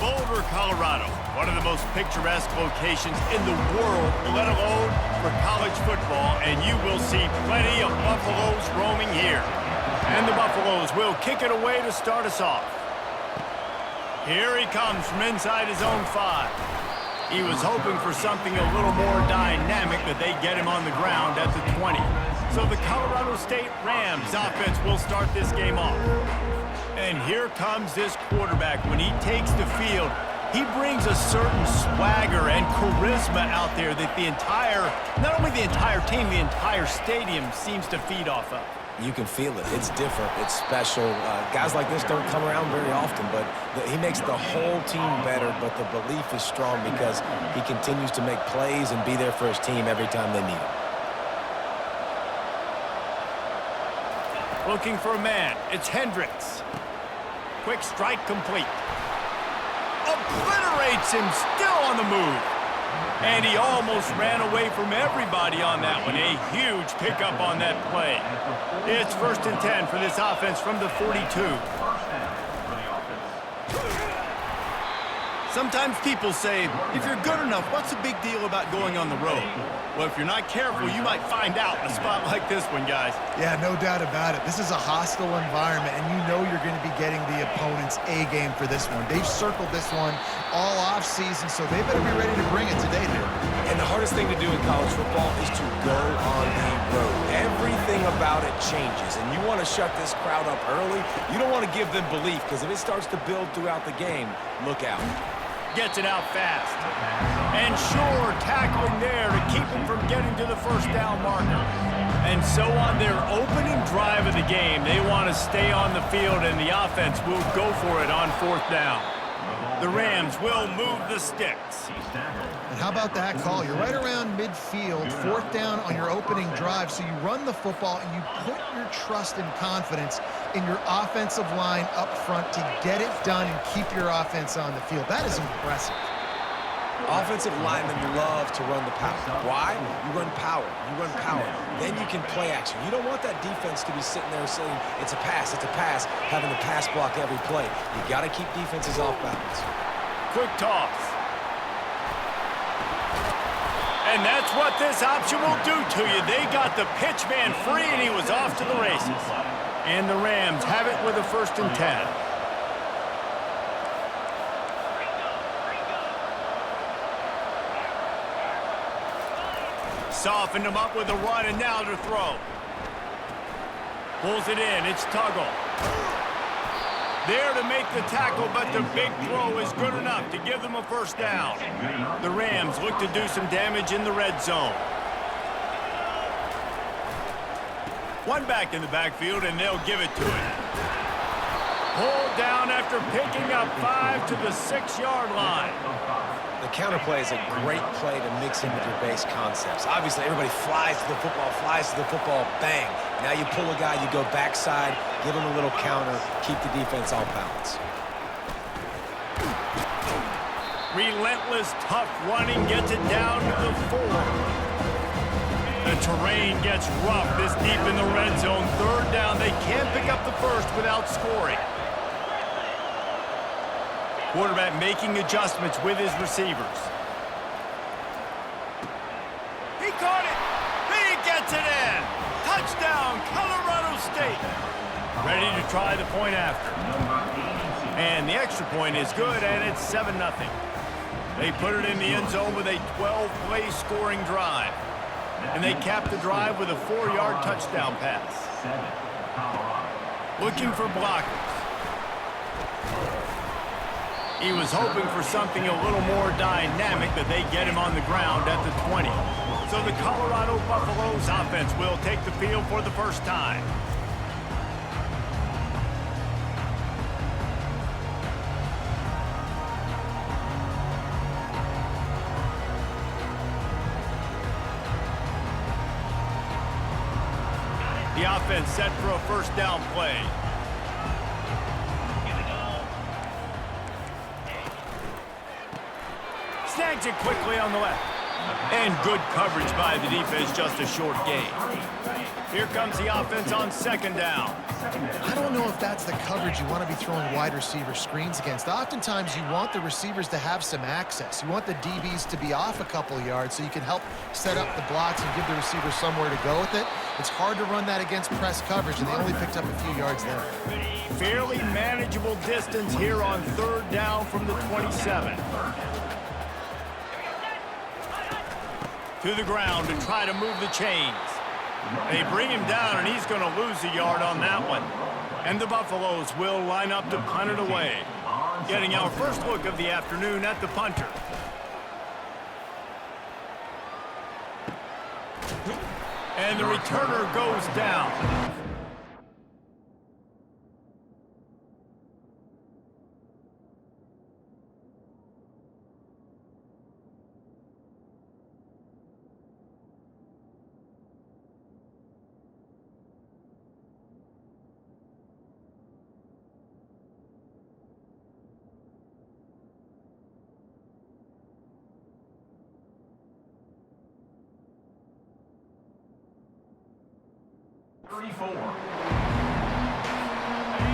Boulder, Colorado, one of the most picturesque locations in the world, let alone for college football, and you will see plenty of Buffaloes roaming here. And the Buffaloes will kick it away to start us off. Here he comes from inside his own 5. He was hoping for something a little more dynamic, but they get him on the ground at the 20. So the Colorado State Rams offense will start this game off. And here comes this quarterback. When he takes the field, he brings a certain swagger and charisma out there that not only the entire team, the entire stadium seems to feed off of. You can feel it. It's different. It's special. Guys like this don't come around very often, but he makes the whole team better, but the belief is strong because he continues to make plays and be there for his team every time they need him. Looking for a man. It's Hendricks. Quick strike complete. Obliterates him, still on the move. And he almost ran away from everybody on that one. A huge pickup on that play. It's 1st and 10 for this offense from the 42. Sometimes people say, if you're good enough, what's the big deal about going on the road? Well, if you're not careful, you might find out in a spot like this one, guys. Yeah, no doubt about it. This is a hostile environment, and you know you're going to be getting the opponent's A-game for this one. They've circled this one all off-season, so they better be ready to bring it today, dude. And the hardest thing to do in college football is to go on the road. Everything about it changes, and you want to shut this crowd up early. You don't want to give them belief, because if it starts to build throughout the game, look out. Gets it out fast. And sure, tackling there to keep him from getting to the first down marker. And so on their opening drive of the game, they want to stay on the field, and the offense will go for it on 4th down. The Rams will move the sticks. And how about that call? You're right around midfield, 4th down on your opening drive, so you run the football and you put your trust and confidence in your offensive line up front to get it done and keep your offense on the field. That is impressive. Offensive linemen love to run the power. Why? You run power. You run power. Then you can play action. You don't want that defense to be sitting there saying, it's a pass, having to pass block every play. You got to keep defenses off balance. Quick toss. And that's what this option will do to you. They got the pitch man free, and he was off to the races. And the Rams have it with a 1st and 10. Softened him up with a run, and now to throw. Pulls it in. It's Tuggle. There to make the tackle, but the big throw is good enough to give them a 1st down. The Rams look to do some damage in the red zone. One back in the backfield, and they'll give it to him. Pulled down after picking up 5 to the 6-yard line. The counter play is a great play to mix in with your base concepts. Obviously, everybody flies to the football, bang. Now you pull a guy, you go backside, give him a little counter, keep the defense off balance. Relentless, tough running gets it down to the 4. The terrain gets rough this deep in the red zone. 3rd down, they can't pick up the first without scoring. Quarterback making adjustments with his receivers. He caught it. He gets it in. Touchdown, Colorado State. Ready to try the point after. And the extra point is good, and it's 7-0. They put it in the end zone with a 12-play scoring drive. And they cap the drive with a 4-yard touchdown pass. Looking for blockers. He was hoping for something a little more dynamic, but they get him on the ground at the 20. So the Colorado Buffaloes offense will take the field for the first time. The offense set for a 1st down play. Snags it quickly on the left. And good coverage by the defense, just a short gain. Here comes the offense on second down. I don't know if that's the coverage you want to be throwing wide receiver screens against. Oftentimes, you want the receivers to have some access. You want the DBs to be off a couple of yards so you can help set up the blocks and give the receiver somewhere to go with it. It's hard to run that against press coverage, and they only picked up a few yards there. Fairly manageable distance here on third down from the 27. To the ground to try to move the chains. They bring him down, and he's going to lose a yard on that one. And the Buffaloes will line up to punt it away. Getting our first look of the afternoon at the punter. And the returner goes down.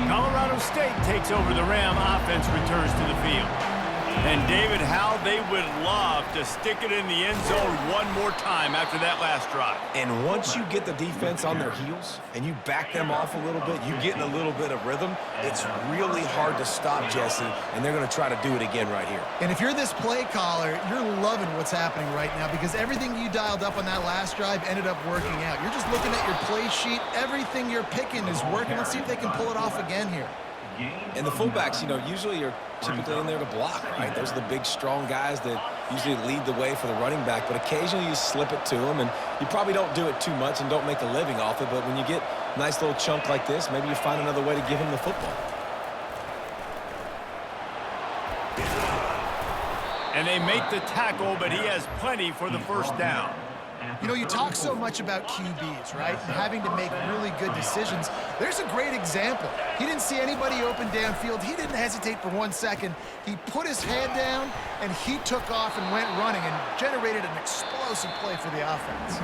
Colorado State takes over the Ram offense, returns to the field. And David, how they would love to stick it in the end zone one more time after that last drive. And once you get the defense on their heels and you back them off a little bit, you get in a little bit of rhythm, it's really hard to stop, Jesse, and they're going to try to do it again right here. And if you're this play caller, you're loving what's happening right now because everything you dialed up on that last drive ended up working out. You're just looking at your play sheet. Everything you're picking is working. Let's see if they can pull it off again here. And the fullbacks, you know, usually are typically in there to block, right? Those are the big, strong guys that usually lead the way for the running back, but occasionally you slip it to them, and you probably don't do it too much and don't make a living off it, but when you get a nice little chunk like this, maybe you find another way to give him the football. And they make the tackle, but he has plenty for the first down. You know, you talk so much about QBs, right? And having to make really good decisions. There's a great example. He didn't see anybody open downfield. He didn't hesitate for 1 second. He put his head down, and he took off and went running and generated an explosive play for the offense.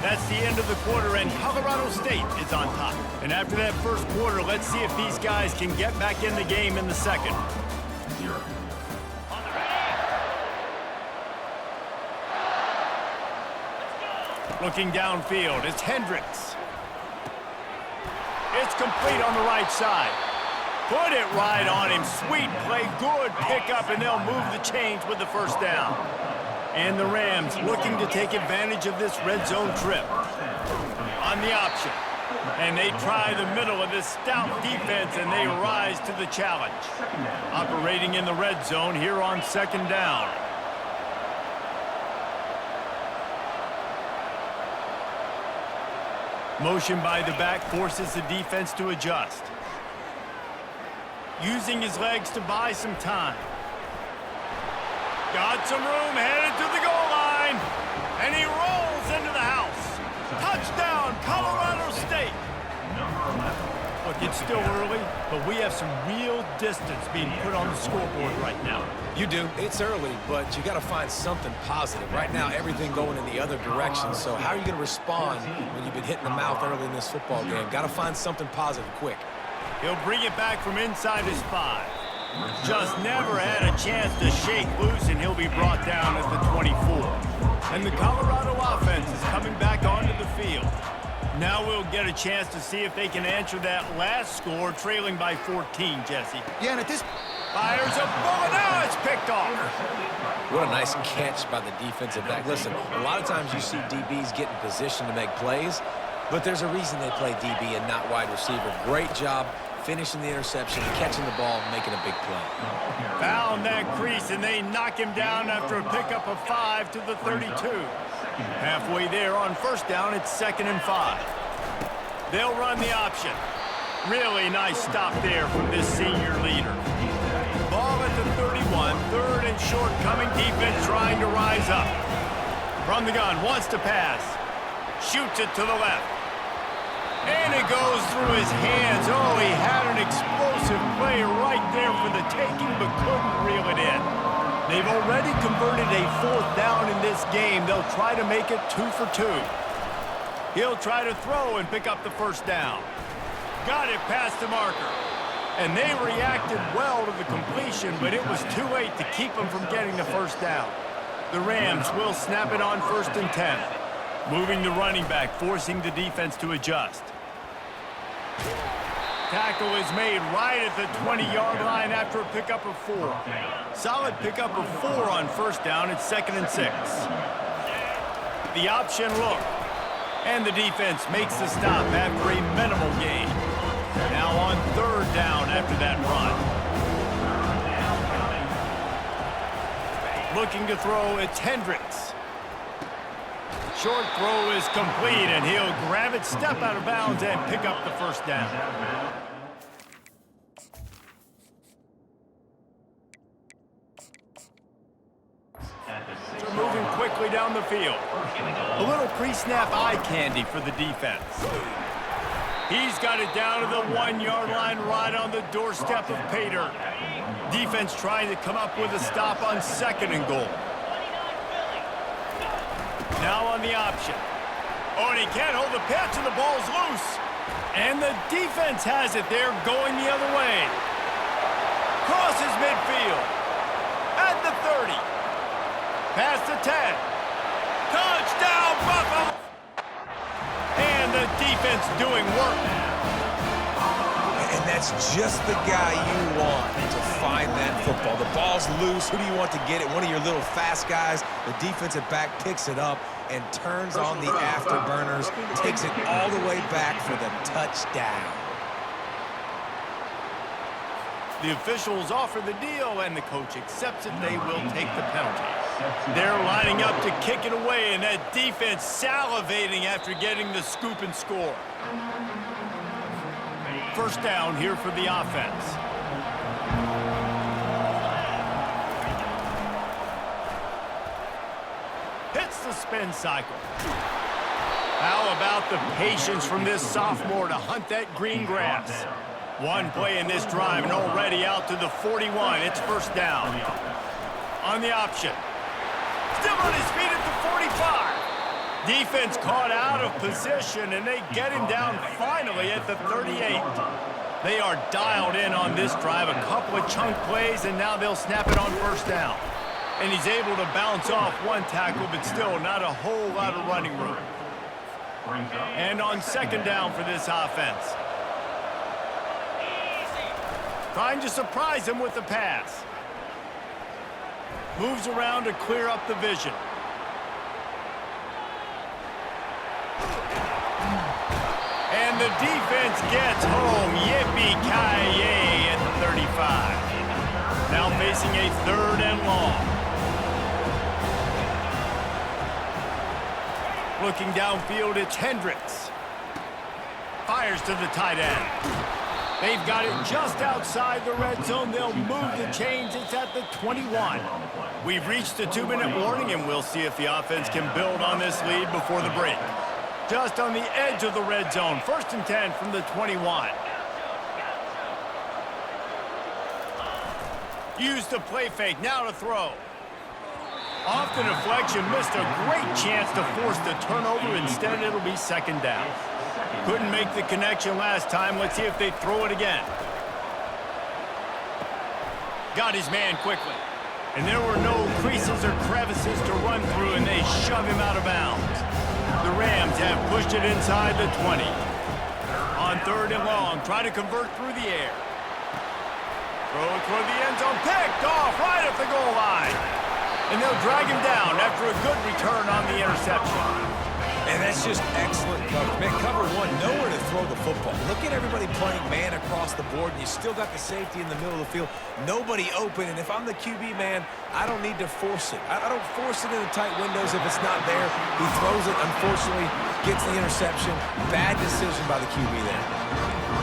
That's the end of the quarter, and Colorado State is on top. And after that first quarter, let's see if these guys can get back in the game in the second. Looking downfield, it's Hendricks. It's complete on the right side. Put it right on him. Sweet play, good pickup, and they'll move the chains with the first down. And the Rams looking to take advantage of this red zone trip. On the option. And they try the middle of this stout defense, and they rise to the challenge. Operating in the red zone here on second down. Motion by the back forces the defense to adjust. Using his legs to buy some time. Got some room, headed to the goal line. And he rolls into the house. Touchdown, Colorado State. Look, it's still early, but we have some real distance being put on the scoreboard right now. You do. It's early, but you got to find something positive. Right now, everything going in the other direction. So how are you going to respond when you've been hit in the mouth early in this football game? Got to find something positive quick. He'll bring it back from inside his 5. Just never had a chance to shake loose, and he'll be brought down at the 24. And the Colorado offense is coming back onto the field. Now we'll get a chance to see if they can answer that last score, trailing by 14, Jesse. Yeah, and at this... Fires a bullet. Now it's picked off. What a nice catch by the defensive back. Listen, a lot of times you see DBs get in position to make plays, but there's a reason they play DB and not wide receiver. Great job finishing the interception, catching the ball, and making a big play. Found that crease, and they knock him down after a pickup of 5 to the 32. Halfway there on first down, it's 2nd and 5. They'll run the option. Really nice stop there from this senior leader. Ball at the 31, 3rd and short, coming defense trying to rise up. From the gun, wants to pass. Shoots it to the left. And it goes through his hands. Oh, he had an explosive play right there for the taking, but couldn't reel it in. They've already converted a 4th down in this game. They'll try to make it 2 for 2. He'll try to throw and pick up the first down. Got it past the marker. And they reacted well to the completion, but it was too late to keep them from getting the first down. The Rams will snap it on 1st and 10. Moving the running back, forcing the defense to adjust. Tackle is made right at the 20-yard line after a pickup of 4. Solid pickup of 4 on first down. It's 2nd and 6. The option look. And the defense makes the stop after a minimal gain. Now on 3rd down after that run. Looking to throw, it's Hendricks. Short throw is complete, and he'll grab it, step out of bounds, and pick up the first down. They're moving quickly down the field. A little pre-snap eye candy for the defense. He's got it down to the 1-yard line right on the doorstep of pay dirt. Defense trying to come up with a stop on 2nd and goal. Now on the option. Oh, and he can't hold the pitch, and the ball's loose. And the defense has it. They're going the other way. Crosses midfield. At the 30. Past the 10. Touchdown, Buffalo! And the defense doing work. And that's just the guy you want to find that football. The ball's loose. Who do you want to get it? One of your little fast guys. The defensive back picks it up and turns on the afterburners, takes it all the way back for the touchdown. The officials offer the deal, and the coach accepts it. They will take the penalty. They're lining up to kick it away, and that defense salivating after getting the scoop and score. First down here for the offense. Hits the spin cycle. How about the patience from this sophomore to hunt that green grass? One play in this drive and already out to the 41. It's first down. On the option. Still on his feet at the 45. Defense caught out of position, and they get him down finally at the 38. They are dialed in on this drive. A couple of chunk plays, and now they'll snap it on first down. And he's able to bounce off one tackle, but still not a whole lot of running room. And on 2nd down for this offense. Trying to surprise him with the pass. Moves around to clear up the vision. And the defense gets home. Yippee-ki-yay at the 35. Now facing a 3rd and long. Looking downfield, it's Hendricks. Fires to the tight end. They've got it just outside the red zone. They'll move the chains. It's at the 21. We've reached the 2-minute warning, and we'll see if the offense can build on this lead before the break. Just on the edge of the red zone. 1st and 10 from the 21. Use the play fake. Now to throw. Off the deflection. Missed a great chance to force the turnover. Instead, it'll be 2nd down. Couldn't make the connection last time. Let's see if they throw it again. Got his man quickly. And there were no creases or crevices to run through, and they shove him out of bounds. The Rams have pushed it inside the 20. On 3rd and long, try to convert through the air. Throw it toward the end zone. Picked off right at the goal line. And they'll drag him down after a good return on the interception. And that's just excellent coverage. Man, cover one, nowhere to throw the football. Look at everybody playing man across the board, and you still got the safety in the middle of the field. Nobody open, and if I'm the QB, man, I don't need to force it. I don't force it in the tight windows if it's not there. He throws it, unfortunately, gets the interception. Bad decision by the QB there.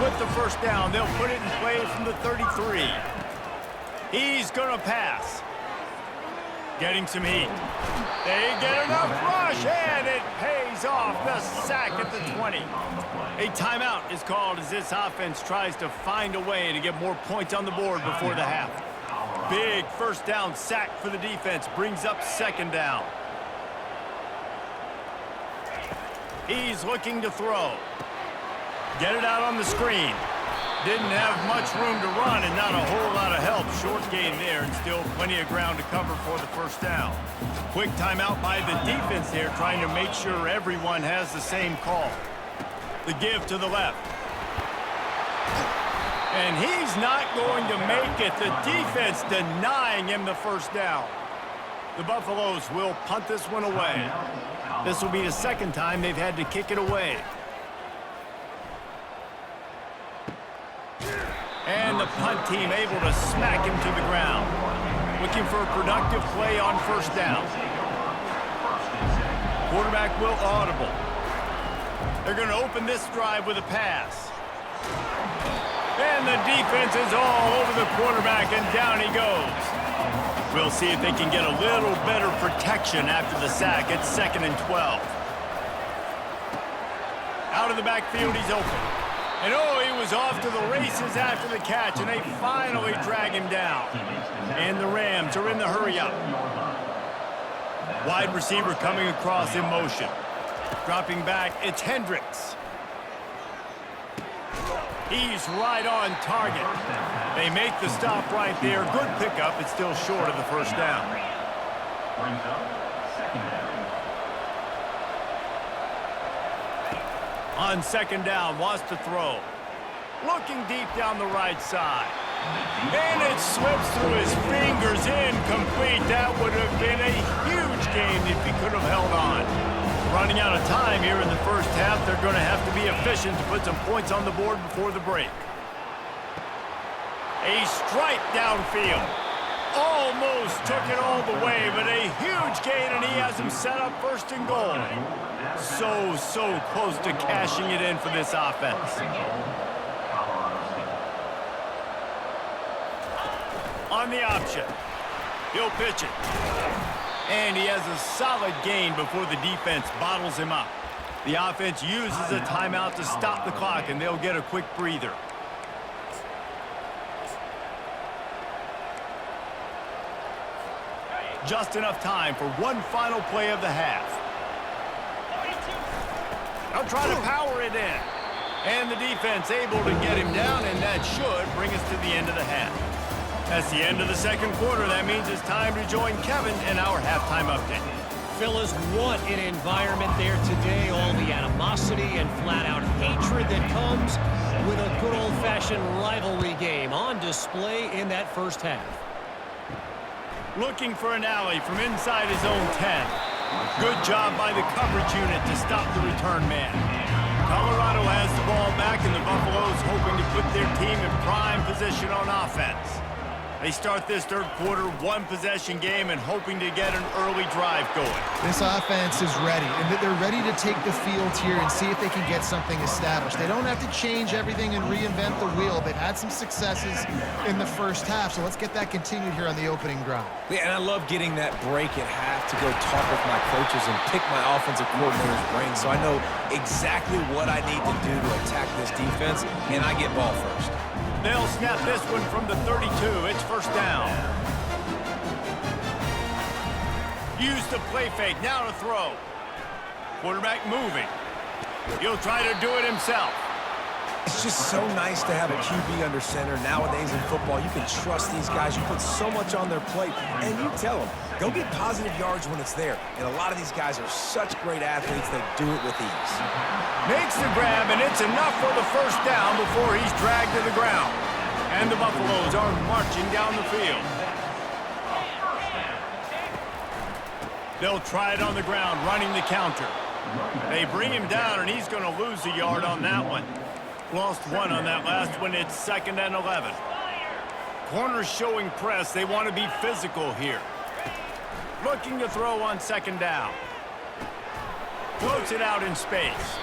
With the first down, they'll put it in play from the 33. He's going to pass. Getting some heat. They get enough rush, and it pays off. The sack at the 20. A timeout is called as this offense tries to find a way to get more points on the board before the half. Big first down sack for the defense brings up 2nd down. He's looking to throw. Get it out on the screen. Didn't have much room to run and not a whole lot of help. Short gain there and still plenty of ground to cover for the first down. Quick timeout by the defense there, trying to make sure everyone has the same call. The give to the left. And he's not going to make it. The defense denying him the first down. The Buffaloes will punt this one away. This will be the second time they've had to kick it away. And the punt team able to smack him to the ground. Looking for a productive play on first down. Quarterback will audible. They're going to open this drive with a pass. And the defense is all over the quarterback, and down he goes. We'll see if they can get a little better protection after the sack. It's 2nd and 12. Out of the backfield, he's open. And oh, he was off to the races after the catch, and they finally drag him down. And the Rams are in the hurry-up. Wide receiver coming across in motion. Dropping back, it's Hendricks. He's right on target. They make the stop right there. Good pickup. It's still short of the first down. On second down, wants to throw. Looking deep down the right side. And it slips through his fingers, incomplete. That would have been a huge game if he could have held on. Running out of time here in the first half. They're going to have to be efficient to put some points on the board before the break. A strike downfield. Almost took it all the way, but a huge gain, and he has him set up 1st and goal. So close to cashing it in for this offense. On the option. He'll pitch it. And he has a solid gain before the defense bottles him up. The offense uses a timeout to stop the clock, and they'll get a quick breather. Just enough time for one final play of the half. They'll try to power it in. And the defense able to get him down, and that should bring us to the end of the half. That's the end of the second quarter. That means it's time to join Kevin in our halftime update. Fellas, what an environment there today. All the animosity and flat-out hatred that comes with a good old-fashioned rivalry game on display in that first half. Looking for an alley from inside his own 10. Good job by the coverage unit to stop the return man. Colorado has the ball back, and the Buffaloes hoping to put their team in prime position on offense. They start this third quarter one-possession game and hoping to get an early drive going. This offense is ready, and they're ready to take the field here and see if they can get something established. They don't have to change everything and reinvent the wheel. They've had some successes in the first half, so let's get that continued here on the opening drive. Yeah, and I love getting that break at half to go talk with my coaches and pick my offensive coordinator's brain, so I know exactly what I need to do to attack this defense, and I get ball first. They'll snap this one from the 32. It's first down. Use the play fake. Now to throw. Quarterback moving. He'll try to do it himself. It's just so nice to have a QB under center. Nowadays in football, you can trust these guys. You put so much on their plate, and you tell them, go get positive yards when it's there. And a lot of these guys are such great athletes, they do it with ease. Makes the grab, and it's enough for the first down before he's dragged to the ground. And the Buffaloes are marching down the field. They'll try it on the ground, running the counter. They bring him down, and he's going to lose a yard on that one. Lost one on that last one. It's 2nd and 11. Corners showing press. They want to be physical here. Looking to throw on 2nd down. Floats it out in space.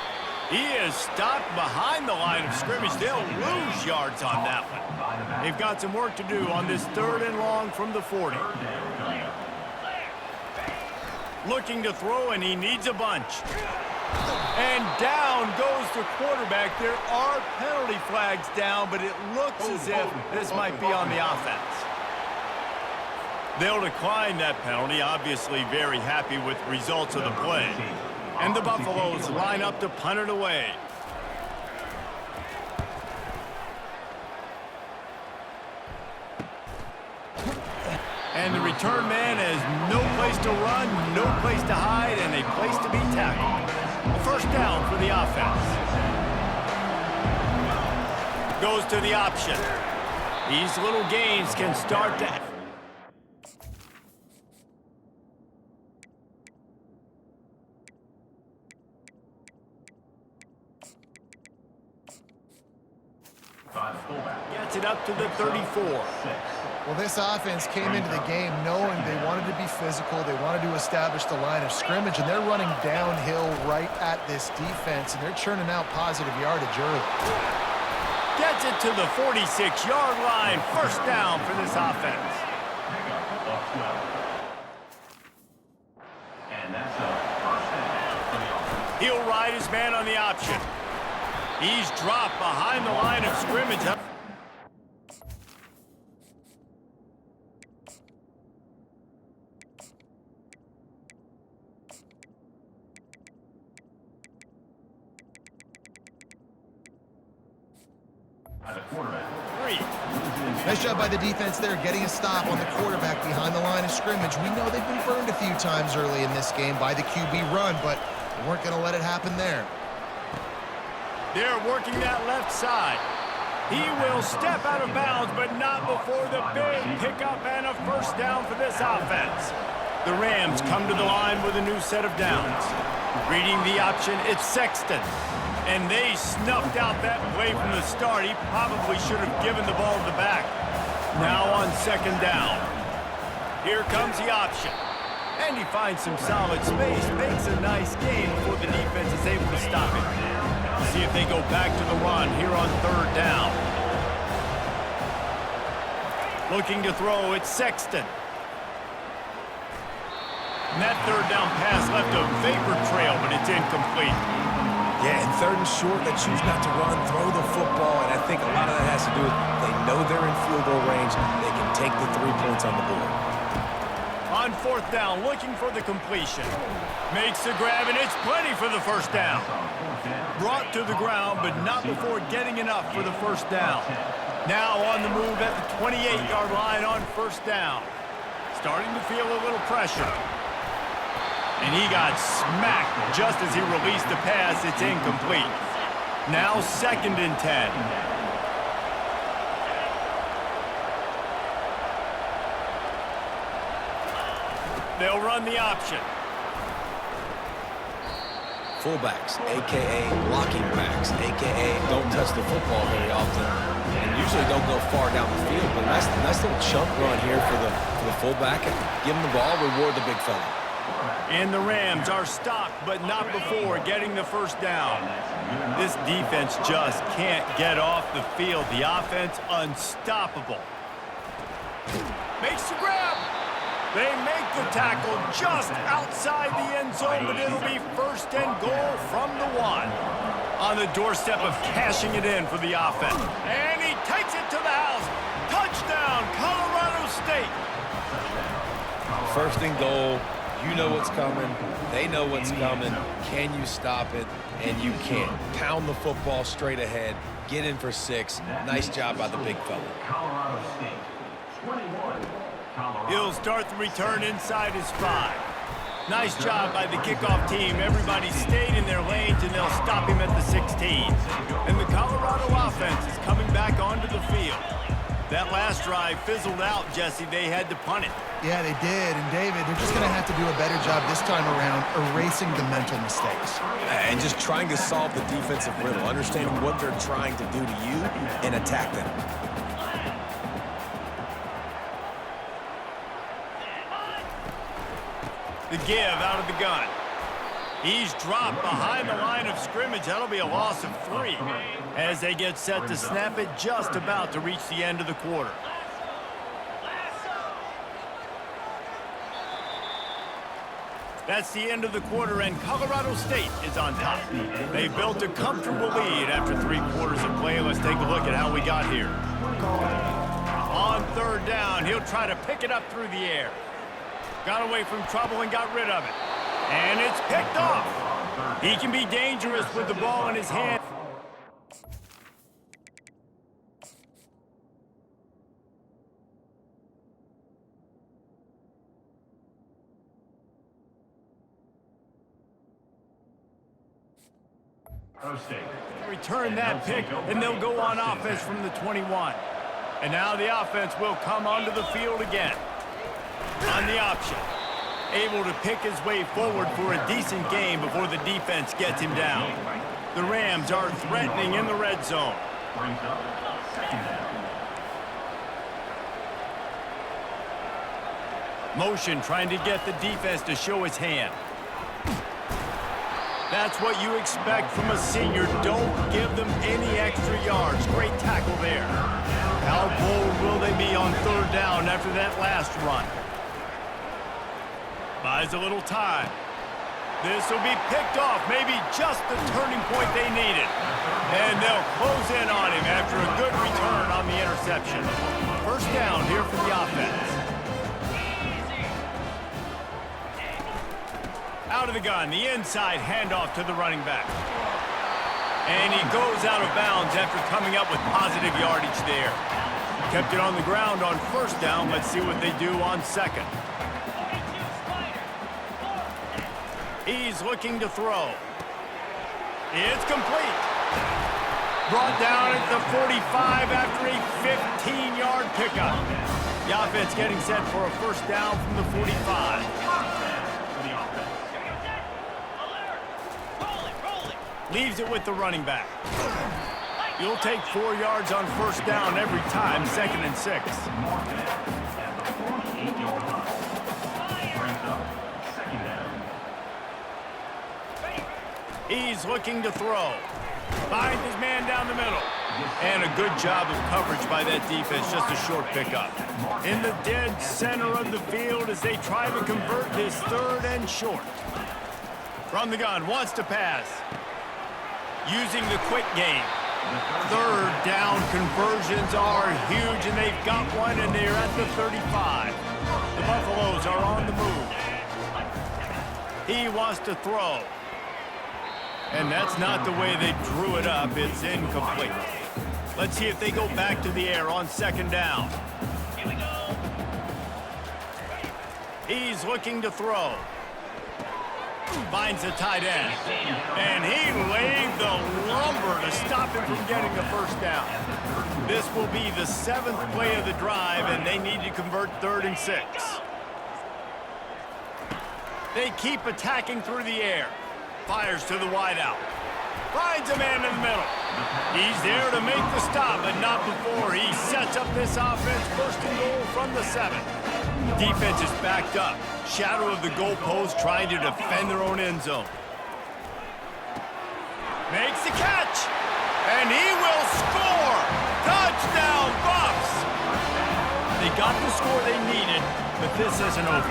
He is stopped behind the line of scrimmage. They'll lose yards on that one. They've got some work to do on this 3rd and long from the 40. Looking to throw, and he needs a bunch. And down goes the quarterback. There are penalty flags down, but it looks as if this might be on the offense. They'll decline that penalty, obviously very happy with the results of the play. And the Buffaloes line up to punt it away. And the return man has no place to run, no place to hide, and a place to be tackled. A first down for the offense. Goes to the option. These little gains can start to... Gets it up to the 34. Well, this offense came into the game knowing they wanted to be physical, they wanted to establish the line of scrimmage, and they're running downhill right at this defense, and they're churning out positive yardage early. Gets it to the 46-yard line. First down for this offense. He'll ride his man on the option. He's dropped behind the line of scrimmage. Nice job by the defense there, getting a stop on the quarterback behind the line of scrimmage. We know they've been burned a few times early in this game by the QB run, but we weren't going to let it happen there. They're working that left side. He will step out of bounds, but not before the big pickup and a first down for this offense. The Rams come to the line with a new set of downs. Reading the option, it's Sexton. And they snuffed out that play from the start. He probably should have given the ball to the back. Now on second down. Here comes the option. And he finds some solid space. Makes a nice game before the defense is able to stop it. See if they go back to the run here on third down. Looking to throw, it's Sexton. And that third down pass left a vapor trail, but it's incomplete. Yeah, and third and short, they choose not to run, throw the football, and I think a lot of that has to do with they know they're in field goal range. They can take the 3 points on the board. On fourth down, looking for the completion. Makes the grab, and it's plenty for the first down. Brought to the ground, but not before getting enough for the first down. Now on the move at the 28-yard line on first down. Starting to feel a little pressure. And he got smacked just as he released the pass. It's incomplete. Now second and 10. They'll run the option. Fullbacks, a.k.a. blocking backs, a.k.a. don't touch the football very often, and usually don't go far down the field. But nice little chunk run here for the fullback. Give him the ball, reward the big fella. And the Rams are stopped, but not before getting the first down. This defense just can't get off the field. The offense unstoppable. Makes the grab. They make the tackle just outside the end zone, but it'll be first and goal from the 1. On the doorstep of cashing it in for the offense. And he takes it to the house. Touchdown, Colorado State. First and goal. You know what's coming. They know what's coming. Can you stop it? And you can't. Pound the football straight ahead. Get in for 6. Nice job by the big fella. He'll start the return inside his 5. Nice job by the kickoff team. Everybody stayed in their lanes, and they'll stop him at the 16. And the Colorado offense is coming back onto the field. That last drive fizzled out, Jesse. They had to punt it. Yeah, they did. And, David, they're just going to have to do a better job this time around erasing the mental mistakes. And just trying to solve the defensive riddle, understanding what they're trying to do to you and attack them. The give out of the gun. He's dropped behind the line of scrimmage. That'll be a loss of 3 as they get set to snap it, just about to reach the end of the quarter. That's the end of the quarter, and Colorado State is on top. They built a comfortable lead after 3 quarters of play. Let's take a look at how we got here. On third down, he'll try to pick it up through the air. Got away from trouble and got rid of it. And it's picked off. He can be dangerous with the ball in his hand. Return that pick, and they'll go on offense from the 21. And now the offense will come onto the field again. On the option. Able to pick his way forward for a decent game before the defense gets him down. The Rams are threatening in the red zone. Motion trying to get the defense to show his hand. That's what you expect from a senior. Don't give them any extra yards. Great tackle there. How bold will they be on third down after that last run? Buys a little time. This will be picked off. Maybe just the turning point they needed. And they'll close in on him after a good return on the interception. First down here for the offense. Out of the gun, the inside handoff to the running back. And he goes out of bounds after coming up with positive yardage there. Kept it on the ground on first down. Let's see what they do on second. He's looking to throw. It's complete. Brought down at the 45 after a 15-yard pickup. The offense getting set for a first down from the 45. Leaves it with the running back. You'll take 4 yards on first down every time, 2nd and 6. He's looking to throw. Finds his man down the middle. And a good job of coverage by that defense, just a short pickup. In the dead center of the field as they try to convert this 3rd and short. From the gun, wants to pass. Using the quick game. Third down conversions are huge, and they've got one, and they're at the 35. The Buffaloes are on the move. He wants to throw. And that's not the way they drew it up. It's incomplete. Let's see if they go back to the air on 2nd down. Here we go. He's looking to throw. Finds the tight end. And he laid the lumber to stop him from getting the first down. This will be the 7th play of the drive, and they need to convert 3rd and 6. They keep attacking through the air. Fires to the wideout. Finds a man in the middle. He's there to make the stop, but not before he sets up this offense. 1st and goal from the 7. Defense is backed up. Shadow of the goalpost, trying to defend their own end zone. Makes the catch. And he will score. Touchdown, Buffs. They got the score they needed, but this isn't over.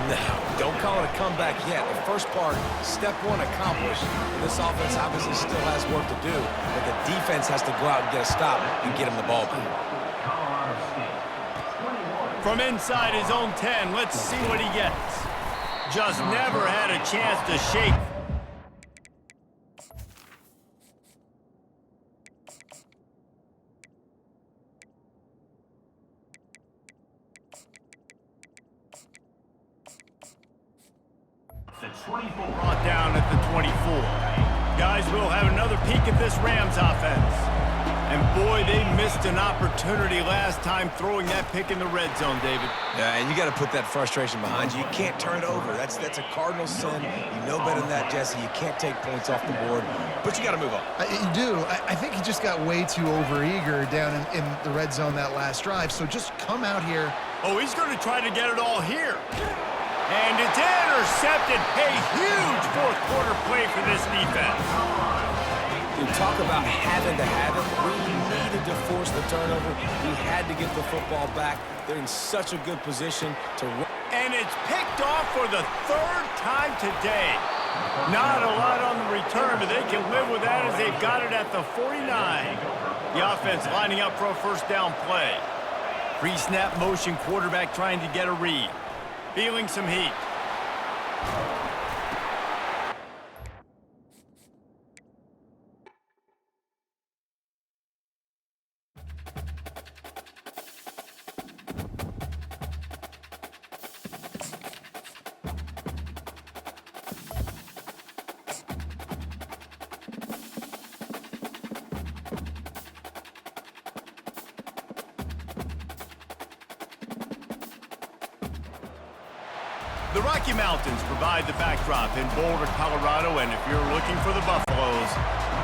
No, don't call it a comeback yet. The first part, step 1 accomplished. This offense obviously still has work to do, but the defense has to go out and get a stop and get him the ball back. From inside his own 10, let's see what he gets. Just never had a chance to shake. Brought down at the 24. Guys, we'll have another peek at this Rams offense. And boy, they missed an opportunity last time throwing that pick in the red zone, David. Yeah, and you got to put that frustration behind you. You can't turn it over. That's a cardinal sin. You know better than that, Jesse. You can't take points off the board, but you got to move on. You do. I think he just got way too overeager down in the red zone that last drive. So just come out here. Oh, he's going to try to get it all here. And it's intercepted. A huge 4th quarter play for this defense. You talk about having to have it. We needed to force the turnover. We had to get the football back. They're in such a good position to run. And it's picked off for the 3rd time today. Not a lot on the return, but they can live with that as they've got it at the 49. The offense lining up for a first down play. Pre-snap motion, quarterback trying to get a read. Feeling some heat. The Rocky Mountains provide the backdrop in Boulder, Colorado, and if you're looking for the Buffaloes,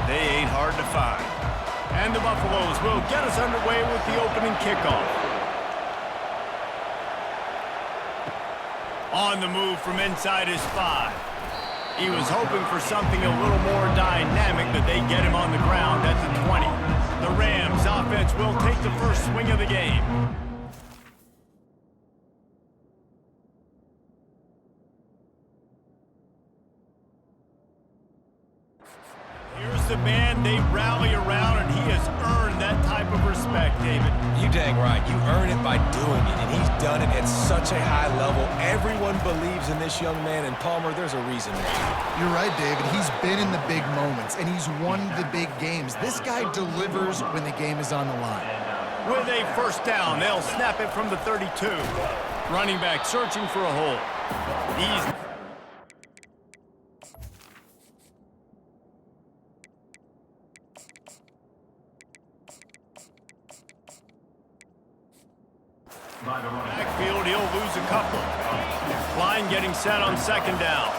they ain't hard to find. And the Buffaloes will get us underway with the opening kickoff. On the move from inside his 5. He was hoping for something a little more dynamic, but they get him on the ground at the 20. The Rams offense will take the first swing of the game. Here's the man they rally around, and he has earned that type of respect, David. You dang right. You earn it by doing it, and he's done it at such a high level. Everyone believes in this young man, and Palmer, there's a reason why. You're right, David. He's been in the big moments, and he's won the big games. This guy delivers when the game is on the line. With a first down, they'll snap it from the 32. Running back searching for a hole. Backfield, he'll lose a couple. Line getting set on second down.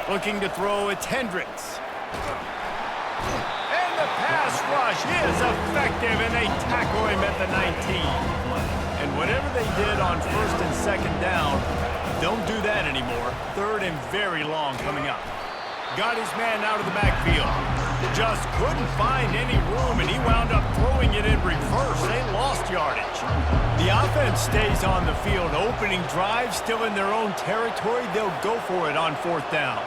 Looking to throw, it's Hendricks. And the pass rush is effective, and they tackle him at the 19. And whatever they did on first and second down, don't do that anymore. Third and very long coming up. Got his man out of the backfield. Just couldn't find any room, and he wound up throwing it in reverse. They lost yardage. The offense stays on the field. Opening drive, still in their own territory. They'll go for it on fourth down.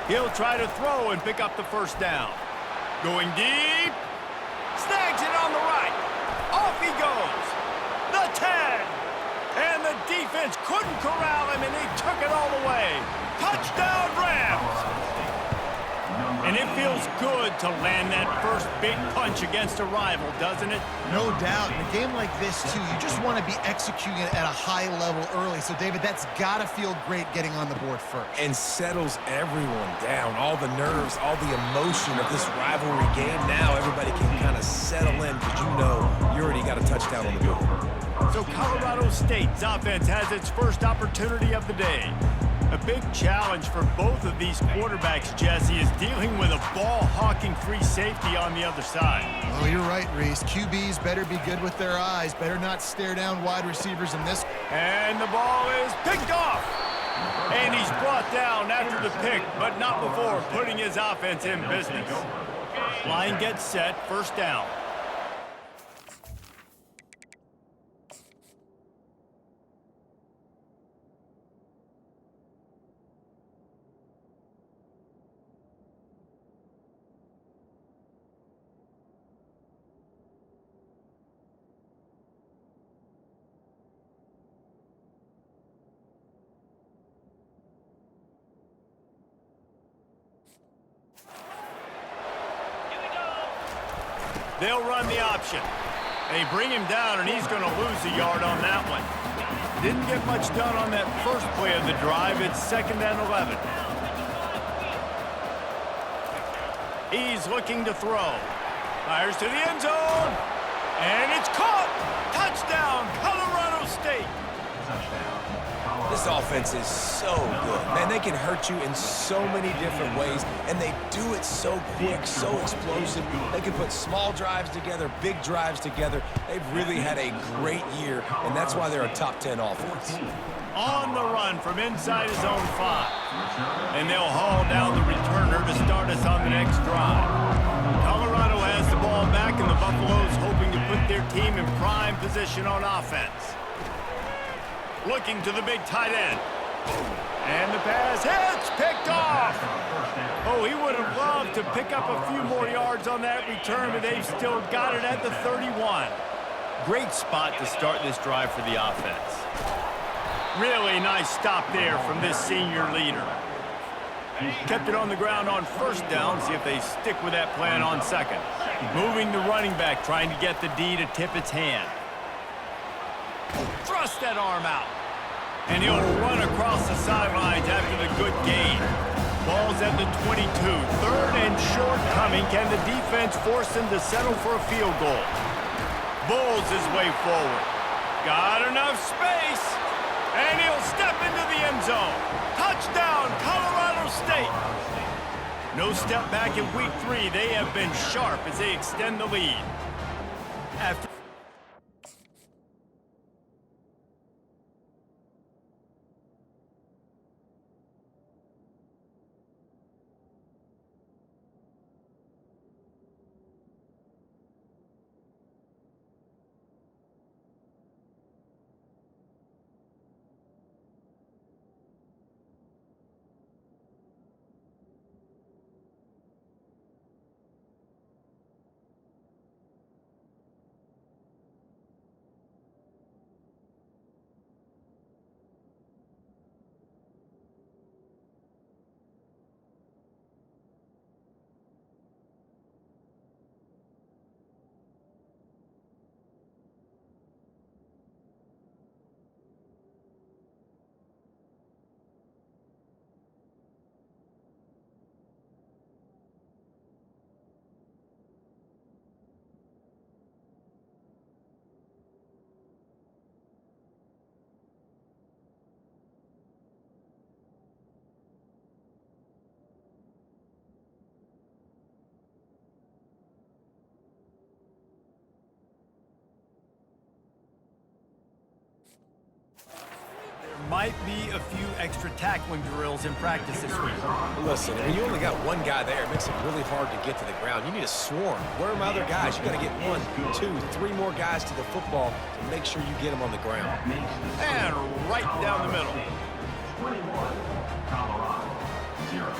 He'll try to throw and pick up the first down. Going deep. Snags it on the right. Off he goes. The 10. And the defense couldn't corral him, and he took it all the way. Touchdown, Rams! And it feels good to land that first big punch against a rival, doesn't it? No doubt. In a game like this, too, you just want to be executing it at a high level early. So, David, that's got to feel great getting on the board first. And settles everyone down. All the nerves, all the emotion of this rivalry game. Now everybody can kind of settle in because you know you already got a touchdown on the board. So Colorado State's offense has its first opportunity of the day. A big challenge for both of these quarterbacks, Jesse, is dealing with a ball-hawking free safety on the other side. Oh, you're right, Reese. QBs better be good with their eyes. Better not stare down wide receivers in this. And the ball is picked off. And he's brought down after the pick, but not before putting his offense in business. Line gets set, first down. They'll run the option. They bring him down, and he's going to lose a yard on that one. Didn't get much done on that first play of the drive. It's second and 11. He's looking to throw. Fires to the end zone. And it's caught. Touchdown, Colorado State. This offense is so good. Man, they can hurt you in so many different ways, and they do it so quick, so explosive. They can put small drives together, big drives together. They've really had a great year, and that's why they're a top 10 offense. On the run from inside his own 5. And they'll haul down the returner to start us on the next drive. Colorado has the ball back, and the Buffaloes hoping to put their team in prime position on offense. Looking to the big tight end. And the pass hits, picked off. Oh, he would have loved to pick up a few more yards on that return, but they've still got it at the 31. Great spot to start this drive for the offense. Really nice stop there from this senior leader. Kept it on the ground on first down. See if they stick with that plan on second. Moving the running back, trying to get the D to tip its hand. Thrust that arm out. And he'll run across the sidelines after the good gain. Ball's at the 22. Third and short coming. Can the defense force them to settle for a field goal? bulls his way forward. Got enough space. And he'll step into the end zone. Touchdown, Colorado State. No step back in week 3. They have been sharp as they extend the lead. After might be a few extra tackling drills in practice this week. Listen, when you only got one guy there, it makes it really hard to get to the ground. You need a swarm. Where are my other guys? You got to get 1, 2, 3 more guys to the football to make sure you get them on the ground. And right down the middle. 21, Colorado, 0.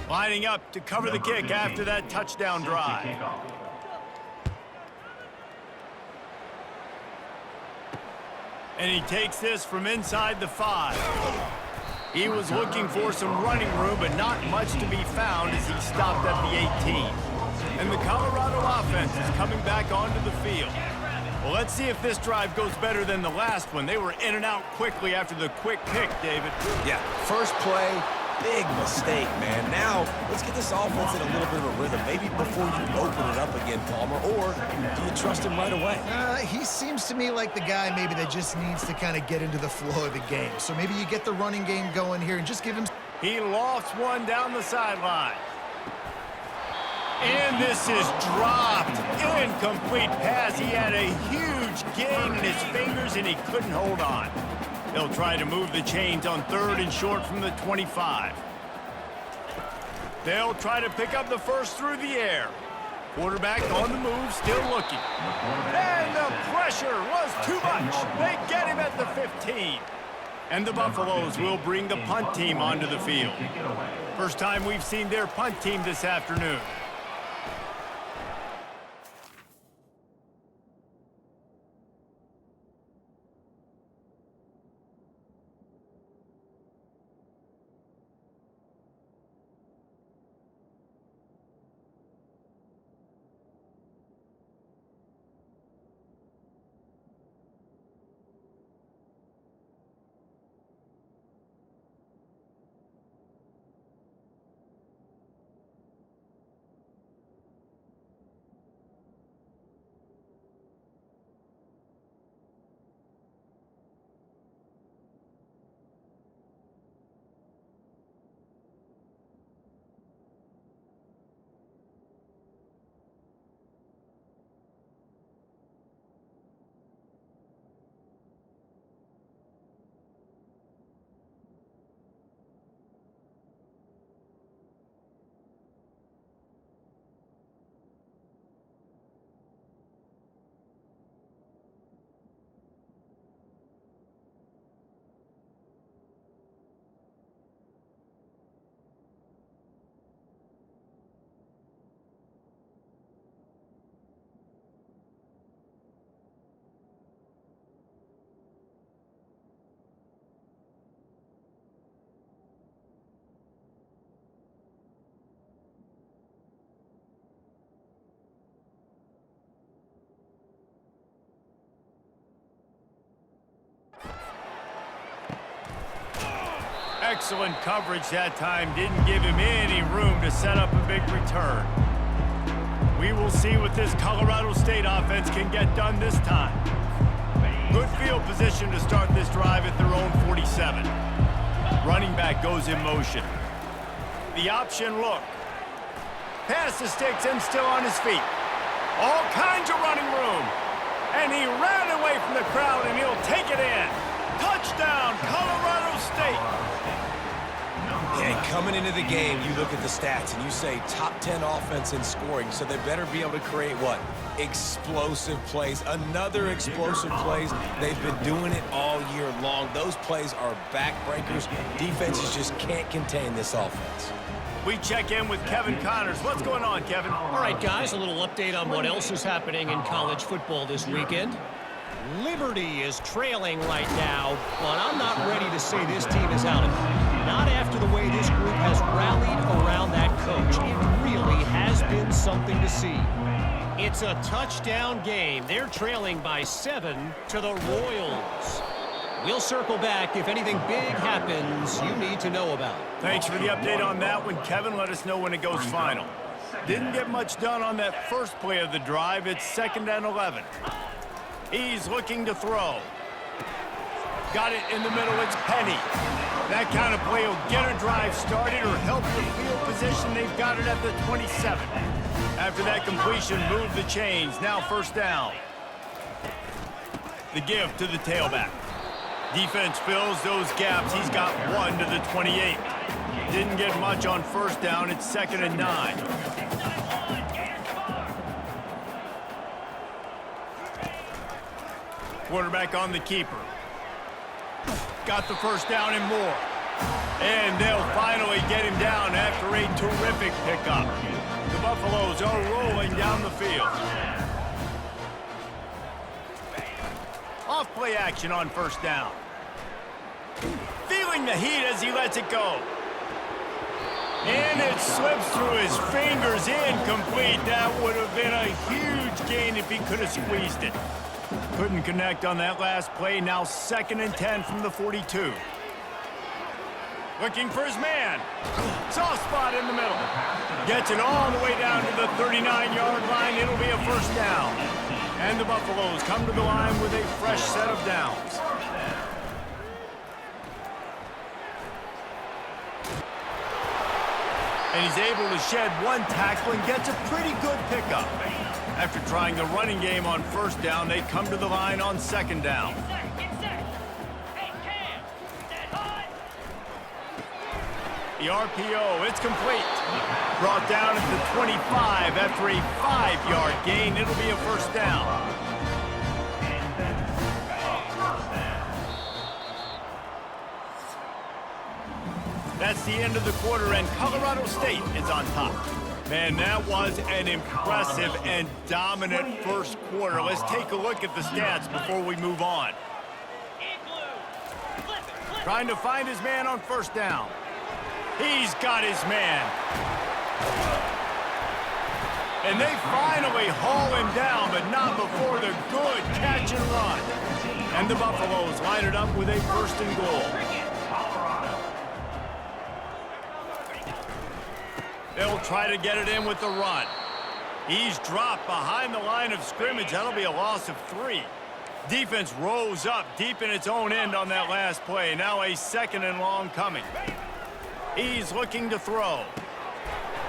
Lining up to cover the kick after that touchdown drive. And he takes this from inside the 5. He was looking for some running room, but not much to be found as he stopped at the 18. And the Colorado offense is coming back onto the field. Well, let's see if this drive goes better than the last one. They were in and out quickly after the quick pick, David. Yeah, first play, big mistake, man. Now, let's get this offense in a little bit of a rhythm. Maybe before you open it up again, Palmer, or do you trust him right away? He seems to me like the guy maybe that just needs to kind of get into the flow of the game. So maybe you get the running game going here and just give him... He lofts one down the sideline. And this is dropped. Incomplete pass. He had a huge gain in his fingers, and he couldn't hold on. They'll try to move the chains on 3rd and short from the 25. They'll try to pick up the first through the air. Quarterback on the move, still looking. And the pressure was too much. They get him at the 15. And the Buffaloes will bring the punt team onto the field. First time we've seen their punt team this afternoon. Excellent coverage that time. Didn't give him any room to set up a big return. We will see what this Colorado State offense can get done this time. Good field position to start this drive at their own 47. Running back goes in motion. The option look. Past the sticks and still on his feet. All kinds of running room. And he ran away from the crowd, and he'll take it in. Touchdown, Colorado State. And coming into the game, you look at the stats and you say top 10 offense in scoring, so they better be able to create what? Explosive plays. Another explosive plays. They've been doing it all year long. Those plays are backbreakers. Defenses just can't contain this offense. We check in with Kevin Connors. What's going on, Kevin? All right, guys, a little update on what else is happening in college football this weekend. Liberty is trailing right now, but I'm not ready to say this team is out of it. Not after the way this group has rallied around that coach. It really has been something to see. It's a touchdown game. They're trailing by 7 to the Royals. We'll circle back if anything big happens you need to know about. Thanks for the update on that one, Kevin. Let us know when it goes final. Didn't get much done on that first play of the drive. It's 2nd and 11. He's looking to throw. Got it in the middle. It's Penny. That kind of play will get a drive started or help the field position. They've got it at the 27. After that completion, move the chains. Now 1st down. The give to the tailback. Defense fills those gaps. He's got 1 to the 28. Didn't get much on 1st down. It's 2nd and 9. Quarterback on the keeper. Got the 1st down and more. And they'll finally get him down after a terrific pickup. The Buffaloes are rolling down the field. Off play action on 1st down. Feeling the heat as he lets it go. And it slips through his fingers, incomplete. That would have been a huge gain if he could have squeezed it. Couldn't connect on that last play. Now 2nd and 10 from the 42. Looking for his man. Soft spot in the middle. Gets it all the way down to the 39-yard line. It'll be a 1st down. And the Buffaloes come to the line with a fresh set of downs. And he's able to shed 1 tackle and gets a pretty good pickup. After trying the running game on 1st down, they come to the line on 2nd down. The RPO, it's complete. Brought down at the 25 after a 5-yard gain. It'll be a 1st down. That's the end of the quarter, and Colorado State is on top. Man, that was an impressive and dominant 1st quarter. Let's take a look at the stats before we move on. Trying to find his man on 1st down. He's got his man. And they finally haul him down, but not before the good catch and run. And the Buffaloes line it up with a 1st and goal. They'll try to get it in with the run. He's dropped behind the line of scrimmage. That'll be a loss of 3. Defense rose up deep in its own end on that last play. Now a 2nd and long coming. He's looking to throw.